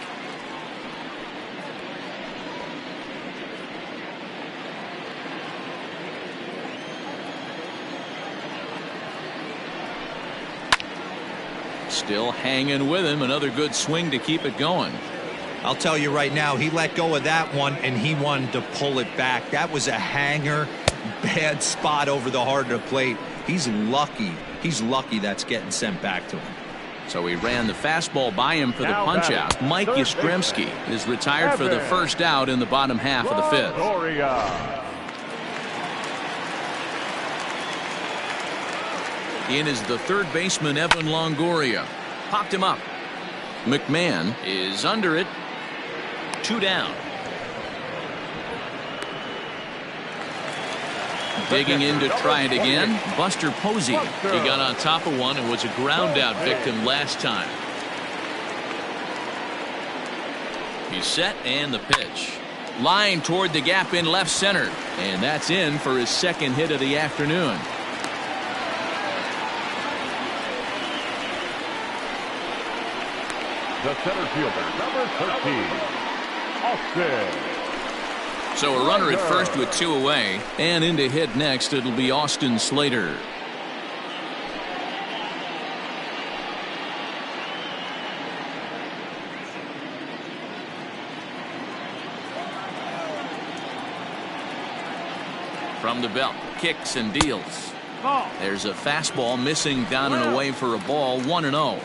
Still hanging with him. Another good swing to keep it going. I'll tell you right now, he let go of that one, and he wanted to pull it back. That was a hanger. Bad spot over the heart of the plate. He's lucky. He's lucky that's getting sent back to him. So he ran the fastball by him for the punch out. Mike Yastrzemski is retired for the first out in the bottom half of the 5th. In is the third baseman, Evan Longoria. Popped him up. McMahon is under it. 2 down. Digging in to try it again. Buster Posey. He got on top of one and was a ground out victim last time. He's set, and the pitch. Line toward the gap in left center. And that's in for his second hit of the afternoon. The center fielder, number 13, Austin. So a runner at first with 2 away, and in to hit next, it'll be Austin Slater. From the belt, kicks and deals. There's a fastball missing down and away for a ball, 1-0.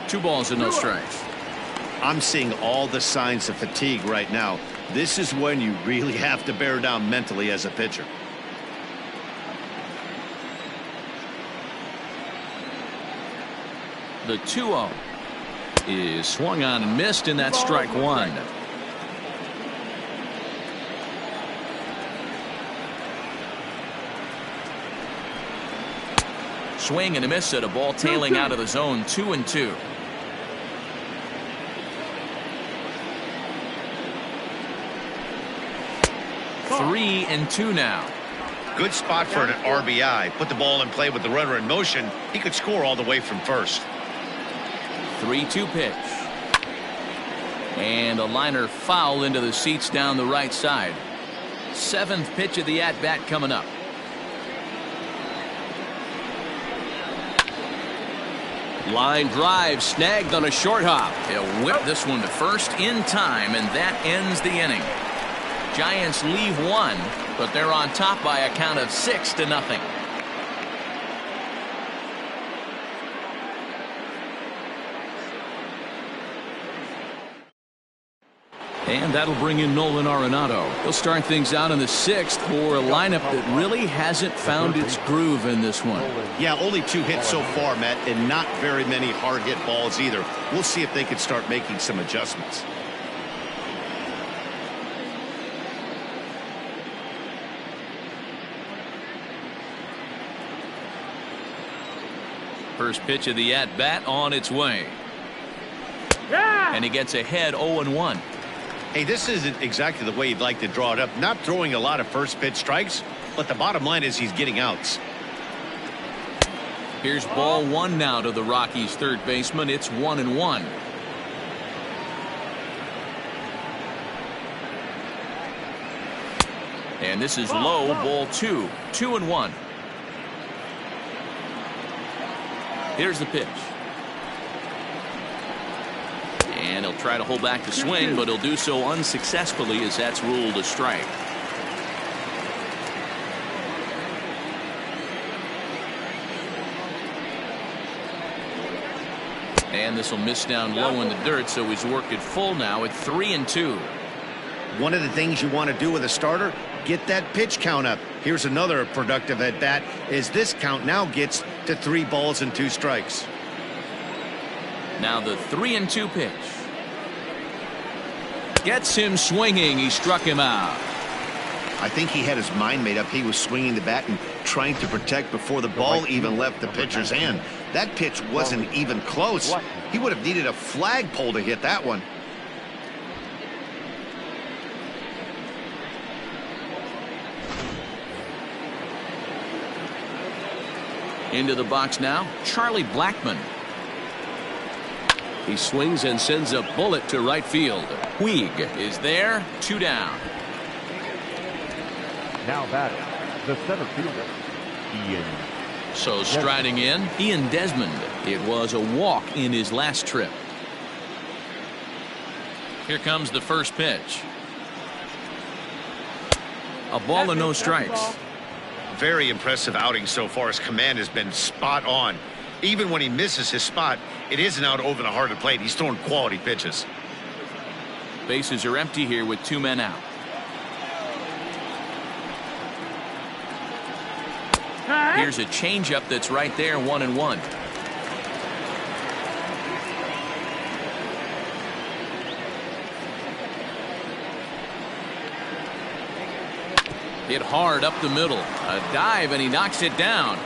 Two balls and no strikes. I'm seeing all the signs of fatigue right now. This is when you really have to bear down mentally as a pitcher. The 2-0 is swung on and missed, and that's strike one. Swing and a miss at a ball tailing out of the zone, 2-2. Three and two now. Good spot for an RBI. Put the ball in play with the runner in motion. He could score all the way from first. 3-2 pitch. And a liner foul into the seats down the right side. 7th pitch of the at-bat coming up. Line drive snagged on a short hop. He'll whip this one to first in time, and that ends the inning. Giants leave one, but they're on top by a count of 6-0. And that'll bring in Nolan Arenado. He'll start things out in the 6th for a lineup that really hasn't found its groove in this one. Yeah, only 2 hits so far, Matt, and not very many hard hit balls either. We'll see if they can start making some adjustments. First pitch of the at-bat on its way. And he gets ahead 0-1. Hey, this isn't exactly the way you'd like to draw it up. Not throwing a lot of first pitch strikes, but the bottom line is he's getting outs. Here's ball 1 now to the Rockies' third baseman. It's 1-1. And this is low, ball 2. 2-1. Here's the pitch. And he'll try to hold back the swing, but he'll do so unsuccessfully as that's ruled a strike. And this will miss down low in the dirt, so he's worked it full now at 3-2. One of the things you want to do with a starter, get that pitch count up. Here's another productive at bat as this count now gets to 3 balls and 2 strikes. Now the 3-2 pitch. Gets him swinging. He struck him out. I think he had his mind made up. He was swinging the bat and trying to protect before the ball even left the pitcher's hand. That pitch wasn't even close. He would have needed a flagpole to hit that one. Into the box now, Charlie Blackmon. He swings and sends a bullet to right field. Puig is there, 2 down. Now batting, the center fielder, Ian. So striding in, Ian Desmond. It was a walk in his last trip. Here comes the first pitch. A ball and no strikes. Very impressive outing so far. His command has been spot on. Even when he misses his spot, it isn't out over the heart of the plate. He's throwing quality pitches. Bases are empty here with 2 men out. Here's a changeup that's right there, 1-1. Hit hard up the middle. A dive, and he knocks it down.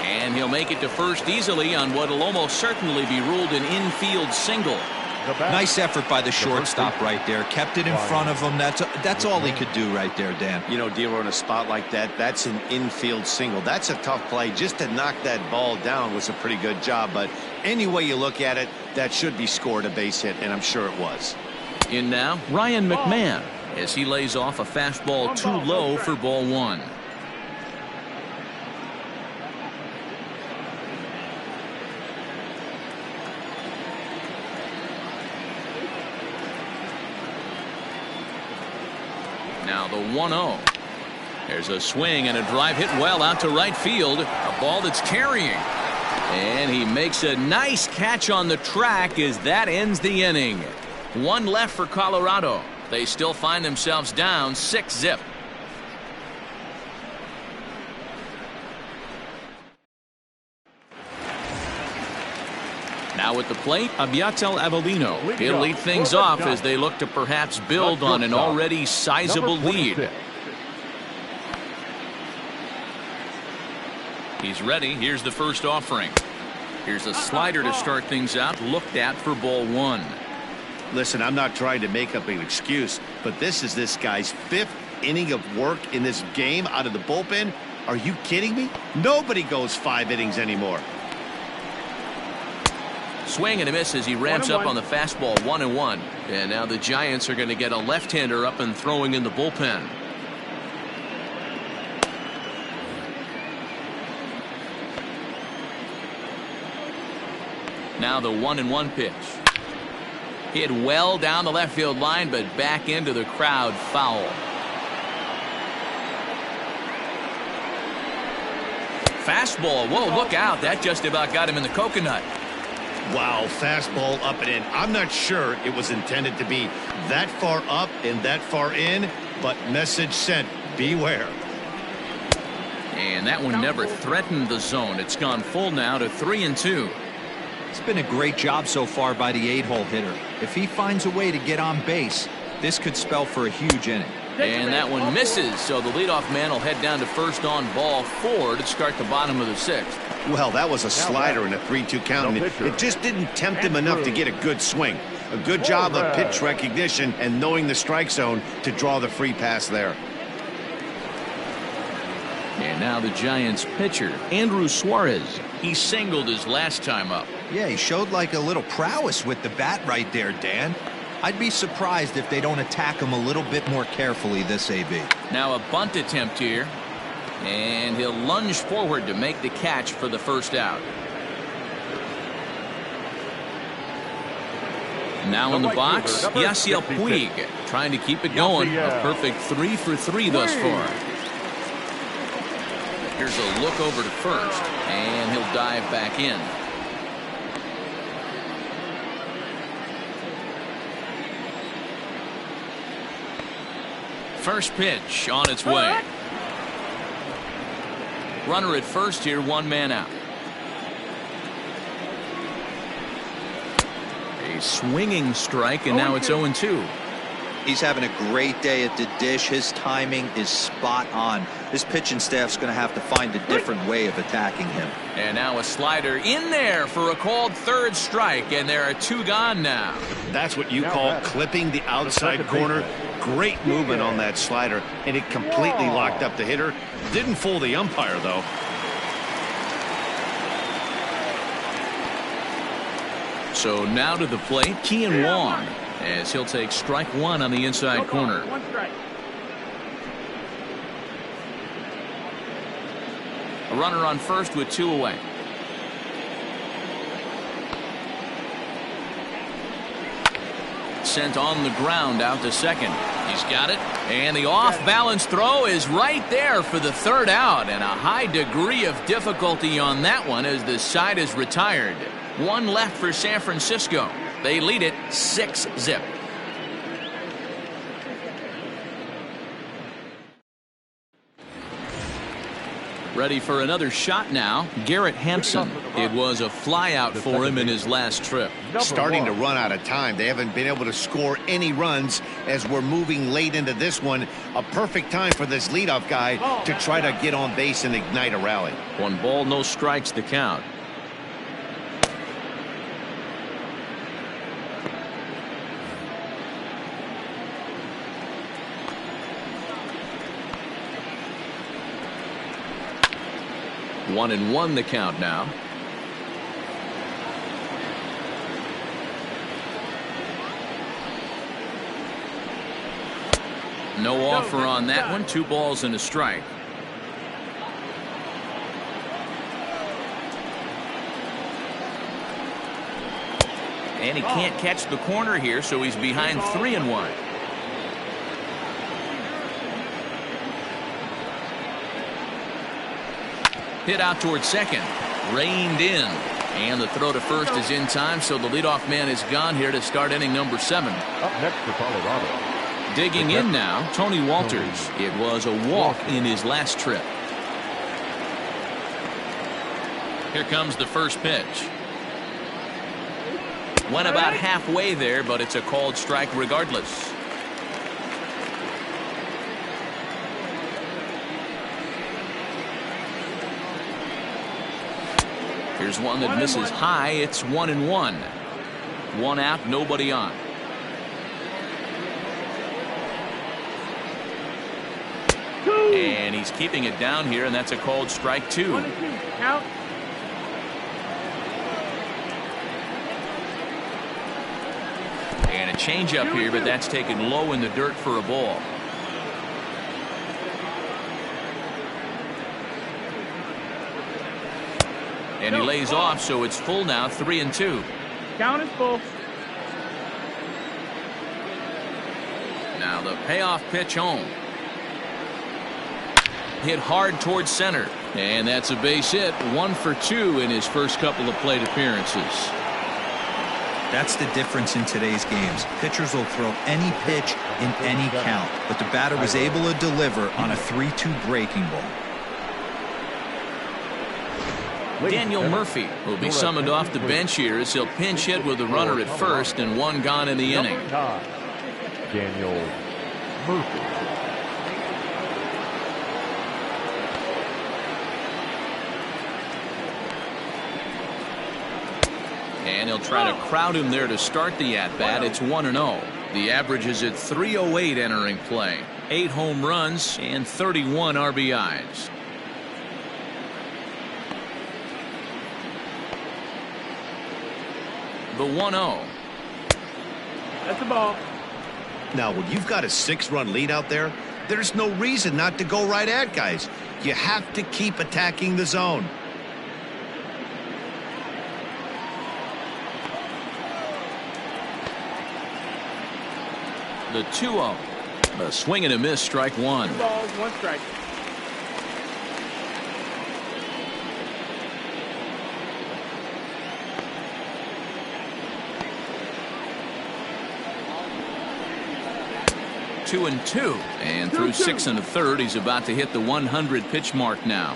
And he'll make it to first easily on what will almost certainly be ruled an infield single. Nice effort by the shortstop right there. Kept it in front of him. That's all he could do right there, Dan. You know, Dero, in a spot like that, that's an infield single. That's a tough play. Just to knock that ball down was a pretty good job. But any way you look at it, that should be scored a base hit, and I'm sure it was. In now, Ryan McMahon, as he lays off a fastball too low for ball one. Now the 1-0. There's a swing and a drive hit well out to right field. A ball that's carrying. And he makes a nice catch on the track as that ends the inning. One left for Colorado. They still find themselves down 6-0. Now at the plate, Abiatel Avellino. He'll lead things off as they look to perhaps build on an already sizable lead. He's ready. Here's the first offering. Here's a slider to start things out, looked at for ball one. Listen, I'm not trying to make up an excuse, but this is this guy's 5th inning of work in this game out of the bullpen. Are you kidding me? Nobody goes 5 innings anymore. Swing and a miss as he ramps up on the fastball. 1-1. And now the Giants are going to get a left-hander up and throwing in the bullpen. Now the 1-1 pitch. Hit well down the left field line, but back into the crowd, foul. Fastball. Whoa, look out. That just about got him in the coconut. Wow, fastball up and in. I'm not sure it was intended to be that far up and that far in, but message sent. Beware. And that one never threatened the zone. It's gone full now to 3-2. It's been a great job so far by the 8-hole hitter. If he finds a way to get on base, this could spell for a huge inning. And that one misses, so the leadoff man will head down to first on ball 4 to start the bottom of the 6th. Well, that was a slider in a 3-2 count, and it just didn't tempt him enough to get a good swing. A good job of pitch recognition and knowing the strike zone to draw the free pass there. And now the Giants pitcher, Andrew Suarez. He singled his last time up. Yeah, he showed like a little prowess with the bat right there, Dan. I'd be surprised if they don't attack him a little bit more carefully this AB. Now a bunt attempt here. And he'll lunge forward to make the catch for the first out. Now in the box, Yasiel Puig trying to keep it going. A perfect 3 for 3 thus far. Here's a look over to first, and he'll dive back in. First pitch on its way. Runner at first here, 1 man out. A swinging strike, and now it's 0-2. He's having a great day at the dish. His timing is spot on. His pitching staff's going to have to find a different way of attacking him. And now a slider in there for a called third strike, and there are 2 gone now. That's what you call clipping the outside corner. Great movement on that slider, and it completely locked up the hitter. Didn't fool the umpire, though. So now to the plate, Kian Wong, as he'll take strike 1 on the inside corner. 1 strike. A runner on first with 2 away. Sent on the ground out to second. He's got it, and the off-balance throw is right there for the 3rd out, and a high degree of difficulty on that one as the side is retired. 1 left for San Francisco. They lead it 6-0. Ready for another shot now, Garrett Hampson. It was a flyout for him in his last trip. Starting to run out of time. They haven't been able to score any runs as we're moving late into this one. A perfect time for this leadoff guy to try to get on base and ignite a rally. 1 ball, no strikes the count. 1-1 the count now. No offer on that one. 2 balls and a strike. And he can't catch the corner here, so he's behind 3-1. Hit out towards second. Reined in. And the throw to first is in time, so the leadoff man is gone here to start inning number 7. Up next for Colorado. Digging in now, Tony Walters. It was a walk in his last trip. Here comes the first pitch. Went about halfway there, but it's a called strike regardless. Here's one that misses high. It's 1-1. 1 out, nobody on. And he's keeping it down here, and that's a called strike 2. Count. And a changeup here, but that's taken low in the dirt for a ball. And he lays off, so it's full now, 3-2. Count is full. Now the payoff pitch home. Hit hard towards center. And that's a base hit. 1 for 2 in his first couple of plate appearances. That's the difference in today's games. Pitchers will throw any pitch in any count, but the batter was able to deliver on a 3-2 breaking ball. Daniel Murphy will be summoned off the bench here as he'll pinch hit with a runner at first and 1 gone in the inning. Daniel Murphy. And he'll try to crowd him there to start the at-bat. It's 1-0. The average is at 308 entering play. 8 home runs and 31 RBIs. The 1-0. That's the ball. Now, when you've got a 6-run lead out there, there's no reason not to go right at guys. You have to keep attacking the zone. The 2-0. A swing and a miss, strike 1. 2 balls, 1 strike. Two and 2, and through 6 1/3, he's about to hit the 100 pitch mark now.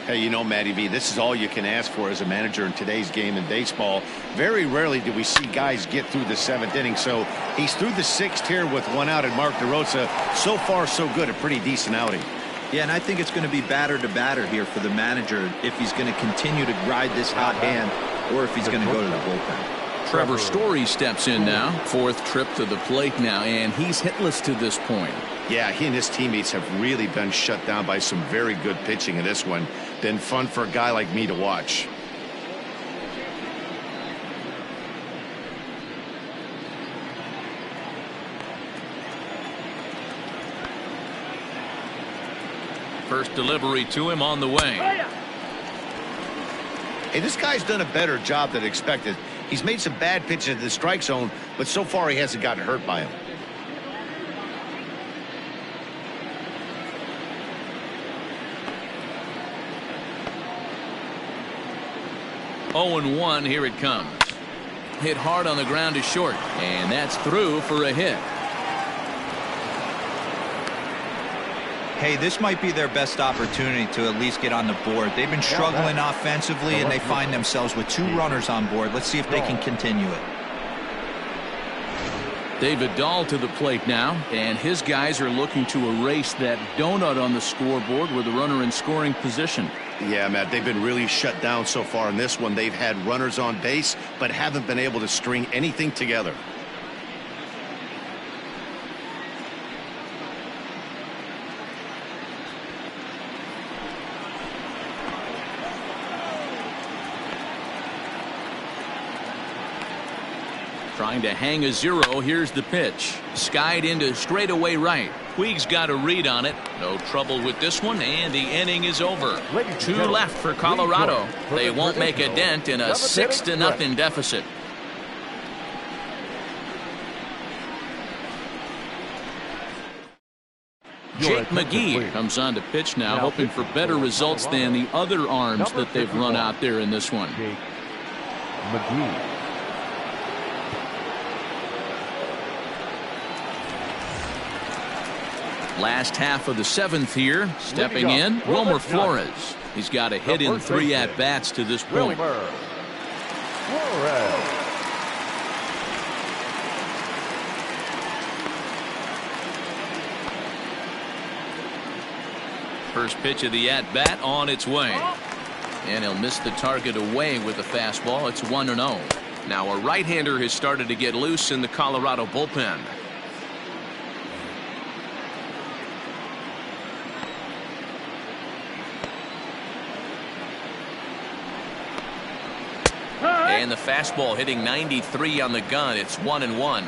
Hey, you know, Matty V, this is all you can ask for as a manager in today's game in baseball. Very rarely do we see guys get through the 7th inning, so he's through the 6th here with 1 out, and Mark DeRosa, so far so good, a pretty decent outing. Yeah, and I think it's going to be batter to batter here for the manager if he's going to continue to ride this hot hand or if he's going to go to the bullpen. Trevor Story steps in now. 4th trip to the plate now, and he's hitless to this point. Yeah, he and his teammates have really been shut down by some very good pitching in this one. Been fun for a guy like me to watch. First delivery to him on the way. Hey, this guy's done a better job than expected. He's made some bad pitches in the strike zone, but so far he hasn't gotten hurt by him. Oh and 1, here it comes. Hit hard on the ground to short, and that's through for a hit. Hey, this might be their best opportunity to at least get on the board. They've been struggling offensively, and they find themselves with 2 runners on board. Let's see if they can continue it. David Dahl to the plate now, and his guys are looking to erase that donut on the scoreboard with a runner in scoring position. Yeah, Matt, they've been really shut down so far in this one. They've had runners on base, but haven't been able to string anything together. Trying to hang a zero. Here's the pitch. Skied into straightaway right. Puig's got a read on it. No trouble with this one, and the inning is over. 2 left for Colorado. They won't make a dent in a 6-0 deficit. Jake McGee comes on to pitch now, hoping for better results than the other arms that they've run out there in this one. Jake McGee. Last half of the 7th here. Stepping in, Wilmer Flores. He's got a hit in 3 at-bats to this point. Wilmer Flores. First pitch of the at-bat on its way. And he'll miss the target away with the fastball. It's 1-0. Now a right-hander has started to get loose in the Colorado bullpen. And the fastball hitting 93 on the gun. It's 1-1.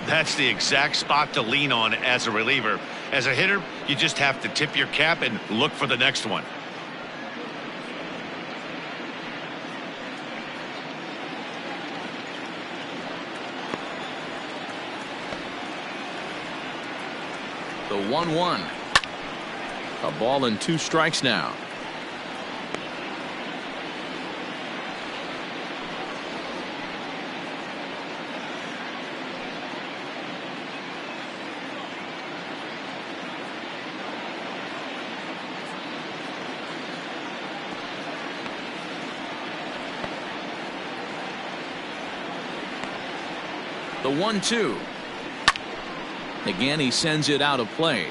That's the exact spot to lean on as a reliever. As a hitter, you just have to tip your cap and look for the next one. The 1-1. A ball and 2 strikes now. The 1-2. Again, he sends it out of play.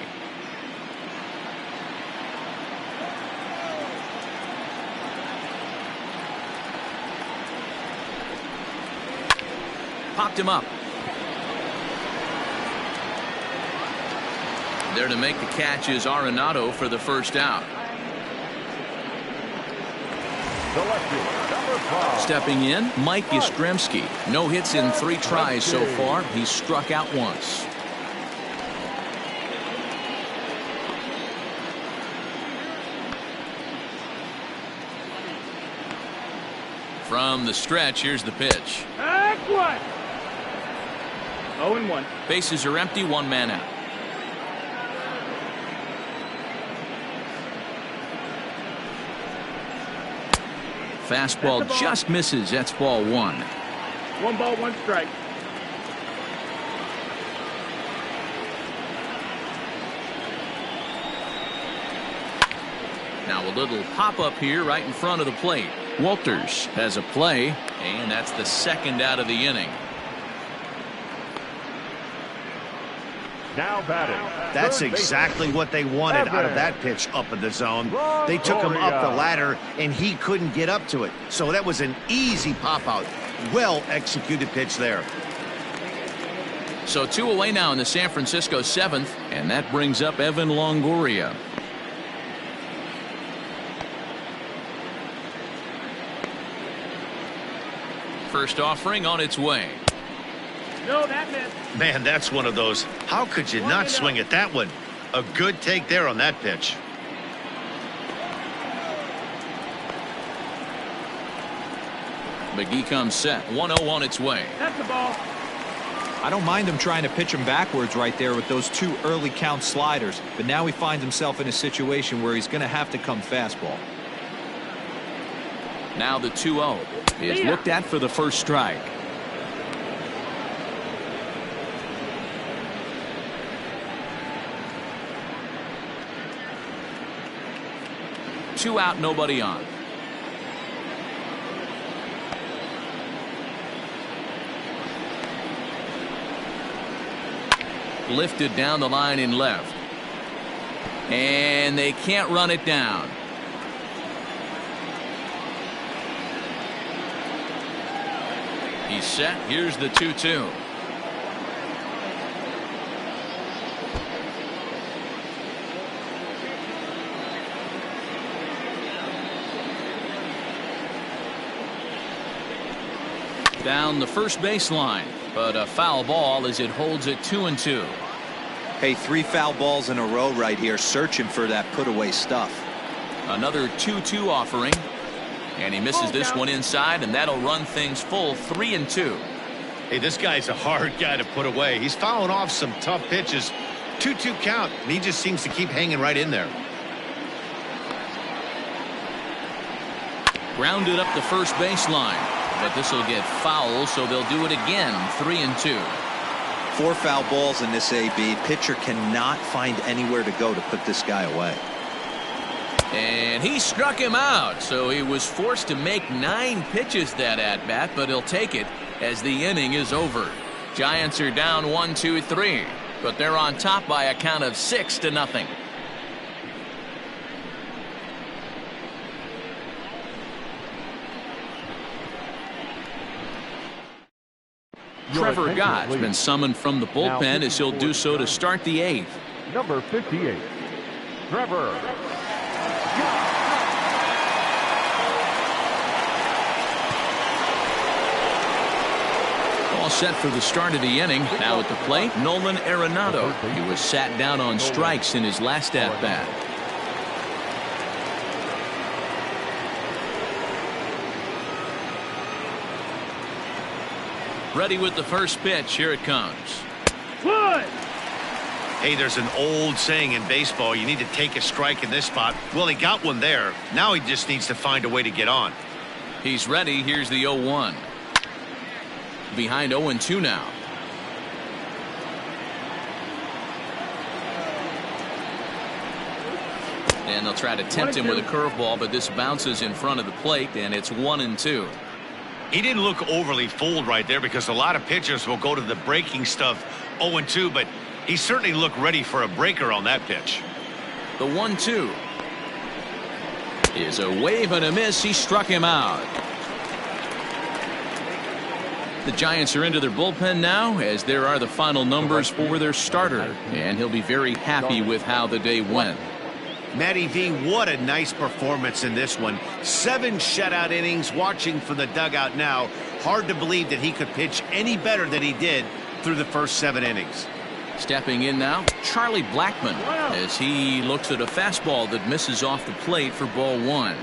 Popped him up. There to make the catch is Arenado for the first out. Stepping in, Mike Yastrzemski. No hits in 3 tries so far. He's struck out once. From the stretch, here's the pitch. That's one. 0-1. Bases are empty, 1 man out. Fastball just misses. That's ball 1. 1 ball, 1 strike. Now a little pop up here right in front of the plate. Walters has a play, and that's the 2nd out of the inning. Now batting. That's exactly what they wanted out of that pitch up in the zone. They took him up the ladder, and he couldn't get up to it. So that was an easy pop-out. Well-executed pitch there. So 2 away now in the San Francisco 7th, and that brings up Evan Longoria. First offering on its way. No, that missed. Man, that's one of those. How could you not swing at that one? A good take there on that pitch. McGee comes set. 1-0 on its way. That's the ball. I don't mind him trying to pitch him backwards right there with those 2 early count sliders, but now he finds himself in a situation where he's going to have to come fastball. Now the 2-0 is looked at for the first strike. Two out, nobody on. Lifted down the line in left. And they can't run it down. He's set. Here's the 2-2. Down the first baseline, but a foul ball as it holds it 2-2. Hey, 3 foul balls in a row right here, searching for that put away stuff. Another 2-2 offering, and he misses this one inside, and that'll run things full 3-2. Hey, this guy's a hard guy to put away. He's fouling off some tough pitches. 2-2 count, and he just seems to keep hanging right in there. Grounded up the first baseline, but this will get foul, so they'll do it again. 3-2. 4 foul balls in this AB. Pitcher cannot find anywhere to go to put this guy away. And he struck him out, so he was forced to make 9 pitches that at bat, but he'll take it as the inning is over. Giants are down 1-2-3, but they're on top by a count of 6-0. Trevor Gott's been summoned from the bullpen as he'll do so to start the 8th. Number 58, Trevor. All set for the start of the inning. Now at the plate, Nolan Arenado. He was sat down on strikes in his last at-bat. Ready with the first pitch. Here it comes. Good. Hey, there's an old saying in baseball, you need to take a strike in this spot. Well, he got one there. Now he just needs to find a way to get on. He's ready. Here's the 0-1. Behind 0-2 now. And they'll try to tempt him with a curveball, but this bounces in front of the plate, and it's 1-2. He didn't look overly fooled right there because a lot of pitchers will go to the breaking stuff 0-2, but he certainly looked ready for a breaker on that pitch. The 1-2 is a wave and a miss. He struck him out. The Giants are into their bullpen now, as there are the final numbers for their starter, and he'll be very happy with how the day went. Matty V, what a nice performance in this one. 7 shutout innings. Watching from the dugout now, hard to believe that he could pitch any better than he did through the first 7 innings. Stepping in now, Charlie Blackmon, as he looks at a fastball that misses off the plate for ball 1.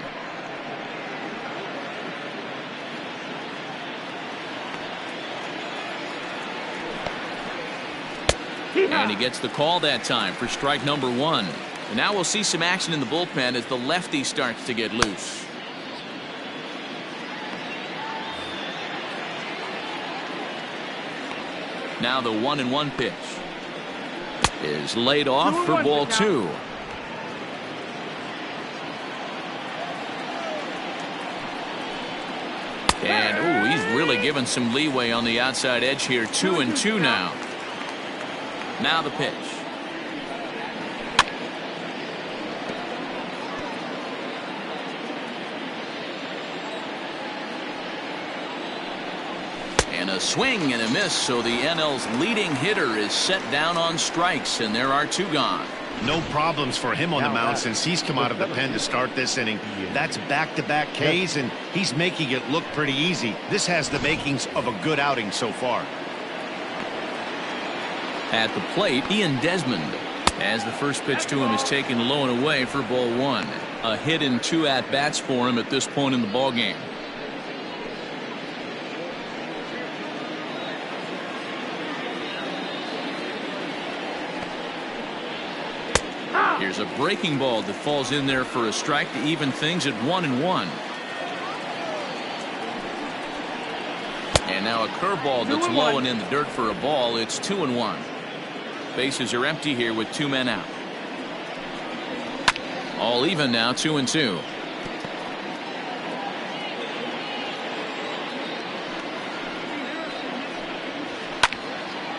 And he gets the call that time for strike number 1. And now we'll see some action in the bullpen as the lefty starts to get loose. Now the 1-1 pitch is laid off for ball 2. And he's really given some leeway on the outside edge here. 2-2 now. Now the pitch. And a swing and a miss, so the NL's leading hitter is set down on strikes, and there are 2 gone. No problems for him on the mound since he's come out of the pen to start this inning. That's back-to-back Ks, and he's making it look pretty easy. This has the makings of a good outing so far. At the plate, Ian Desmond, as the first pitch to him is taken low and away for ball 1. A hit in 2 at-bats for him at this point in the ballgame. Here's a breaking ball that falls in there for a strike to even things at 1-1. And now a curveball that's low and in the dirt for a ball. It's 2-1. Bases are empty here with 2 men out. All even now, 2-2.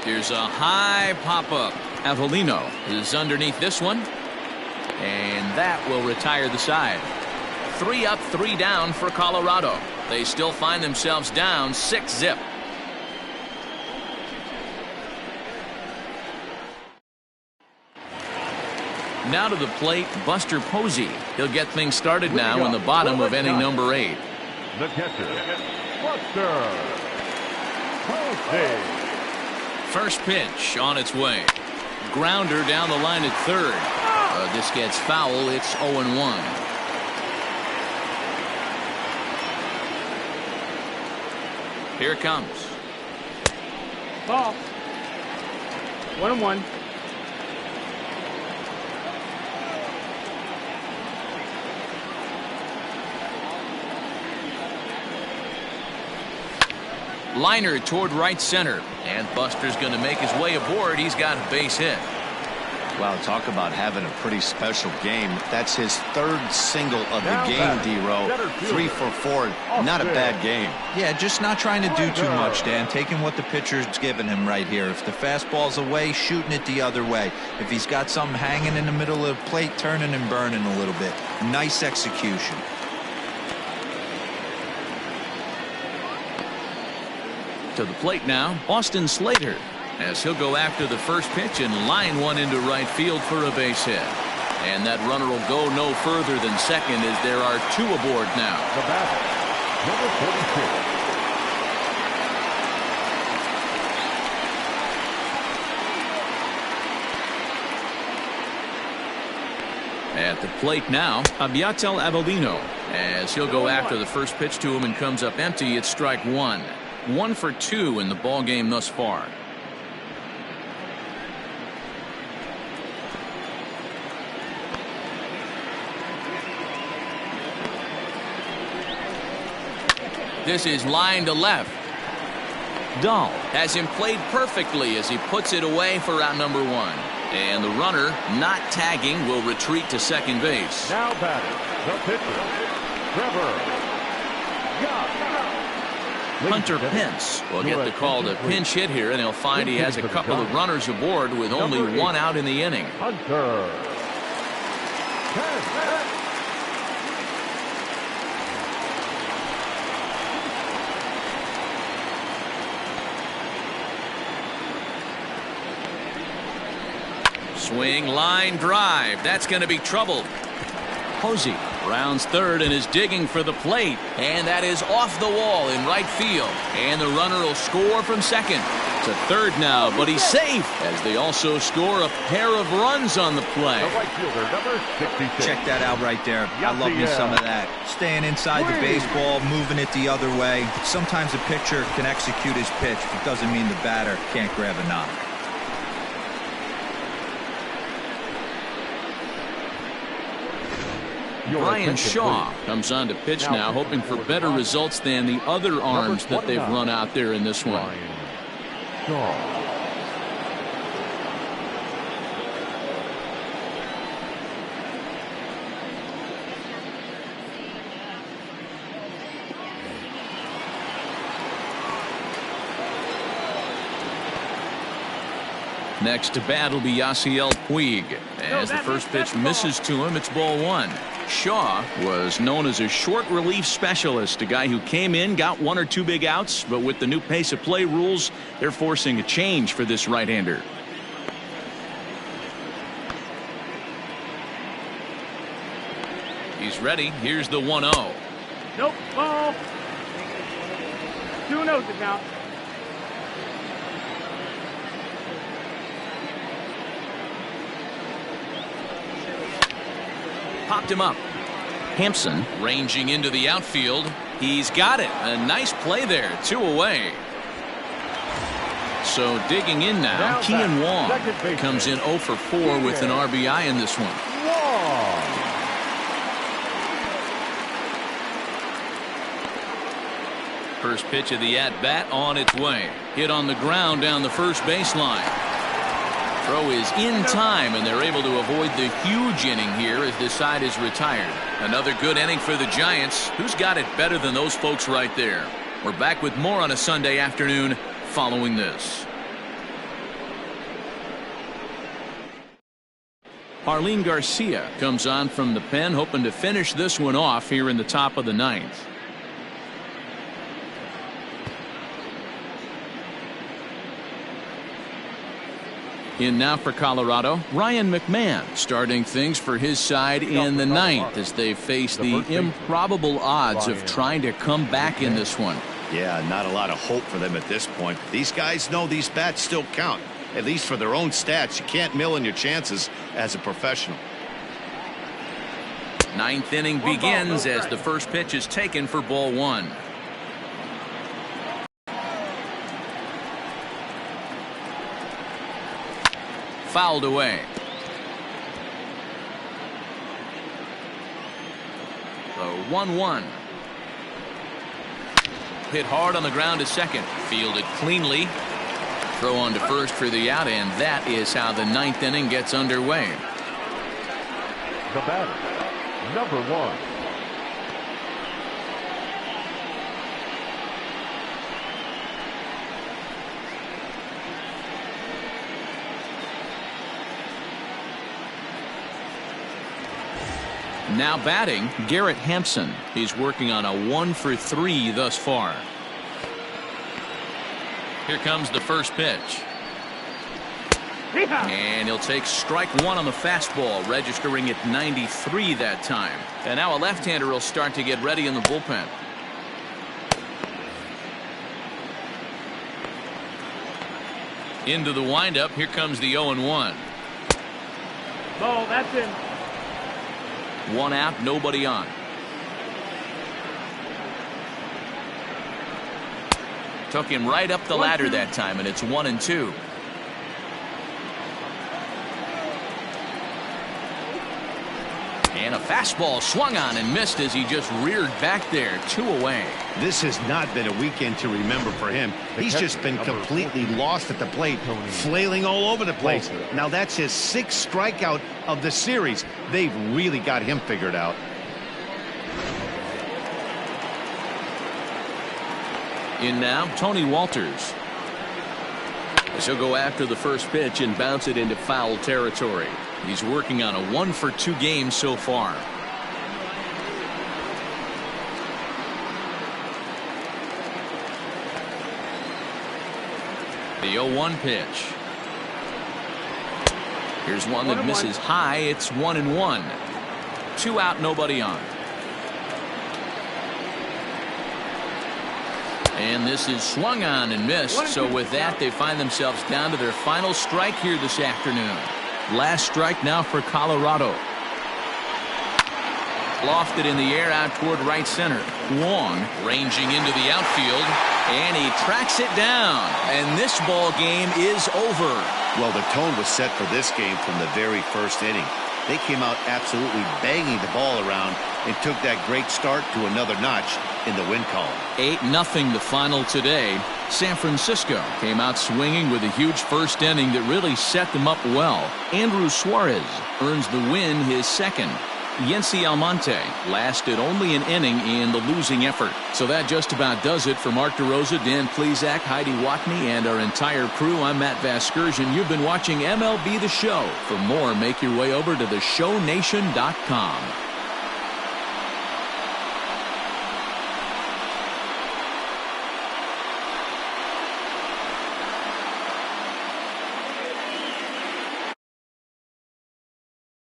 Here's a high pop-up. Avelino is underneath this one, and that will retire the side. 3 up, 3 down for Colorado. They still find themselves down 6-0. Now to the plate, Buster Posey. He'll get things started now in the bottom of inning number 8. The catcher, Buster Posey. First pitch on its way. Grounder down the line at third. This gets foul. It's 0-1. Here it comes. Ball. 1-1. Liner toward right center. And Buster's going to make his way aboard. He's got a base hit. Wow, talk about having a pretty special game. That's his third single of the Now game, batting, D-Row. center fielder. 3 for 4. Not a bad game. Yeah, just not trying to do too much, Dan. Taking what the pitcher's giving him right here. If the fastball's away, shooting it the other way. If he's got something hanging in the middle of the plate, turning and burning a little bit. Nice execution. To the plate now, Austin Slater, as he'll go after the first pitch and line one into right field for a base hit. And that runner will go no further than second as there are 2 aboard now. The batter, number 42. At the plate now, Abiatel Avelino, as he'll go after the first pitch to him and comes up empty. It's strike 1. 1 for 2 in the ball game thus far. This is line to left. Dahl has him played perfectly as he puts it away for out number 1. And the runner, not tagging, will retreat to second base. Now batting, the pitcher, Trevor. Hunter Pence will get the call to pinch hit here, and he'll find he has a couple of runners aboard with only 1 out in the inning. Hunter. Swing, line, drive. That's going to be trouble. Posey rounds third and is digging for the plate. And that is off the wall in right field. And the runner will score from second. To third now, but he's safe as they also score a pair of runs on the play. The right fielder, number 66. Check that out right there. I love me some of that. Staying inside the baseball, moving it the other way. Sometimes a pitcher can execute his pitch, but doesn't mean the batter can't grab a knock. Brian Shaw comes on to pitch now, hoping for better results than the other arms that they've run out there in this one. Next to bat will be Yasiel Puig. As the first pitch misses to him, it's ball 1. Shaw was known as a short relief specialist, a guy who came in, got 1 or 2 big outs, but with the new pace of play rules, they're forcing a change for this right-hander. He's ready. Here's the 1-0. Nope. Ball. 2-0 to count. Popped him up. Hampson ranging into the outfield. He's got it. A nice play there. 2 away. So digging in now, Kean Wong comes in 0 for 4 with an RBI in this one. First pitch of the at-bat on its way. Hit on the ground down the first baseline. Throw is in time, and they're able to avoid the huge inning here as this side is retired. Another good inning for the Giants. Who's got it better than those folks right there? We're back with more on a Sunday afternoon following this. Arlene Garcia comes on from the pen, hoping to finish this one off here in the top of the 9th. In now for Colorado, Ryan McMahon starting things for his side in the 9th as they face the improbable odds of trying to come back in this one. Yeah, not a lot of hope for them at this point. These guys know these bats still count, at least for their own stats. You can't mill in your chances as a professional. Ninth inning begins as the first pitch is taken for ball one. Fouled away. The 1-1. Hit hard on the ground to second. Fielded cleanly. Throw on to first for the out, and that is how the ninth inning gets underway. The batter, number 1. Now batting, Garrett Hampson. He's working on a 1-for-3 thus far. Here comes the first pitch. And he'll take strike one on the fastball, registering at 93 that time. And now a left-hander will start to get ready in the bullpen. Into the windup. Here comes the 0-1. Ball, that's in. One out, nobody on. Took him right up the ladder that time, and it's 1-2. And a fastball swung on and missed as he just reared back there. 2 away. This has not been a weekend to remember for him. He's just been completely lost at the plate, flailing all over the place. Now that's his 6th strikeout of the series. They've really got him figured out. In now, Tony Walters. He'll go after the first pitch and bounce it into foul territory. He's working on a 1-for-2 game so far. The 0-1 pitch. Here's one that misses high. It's 1-1. 2 out, nobody on. And this is swung on and missed. So with that, they find themselves down to their final strike here this afternoon. Last strike now for Colorado. Lofted in the air out toward right center. Wong ranging into the outfield, and he tracks it down. And this ball game is over. Well, the tone was set for this game from the very first inning. They came out absolutely banging the ball around and took that great start to another notch in the win column. 8-0 the final today. San Francisco came out swinging with a huge first inning that really set them up well. Andrew Suarez earns the win, his second. Yency Almonte lasted only an inning in the losing effort. So that just about does it. For Mark DeRosa, Dan Plesac, Heidi Watney, and our entire crew, I'm Matt Vasgersian. You've been watching MLB The Show. For more, make your way over to theshownation.com.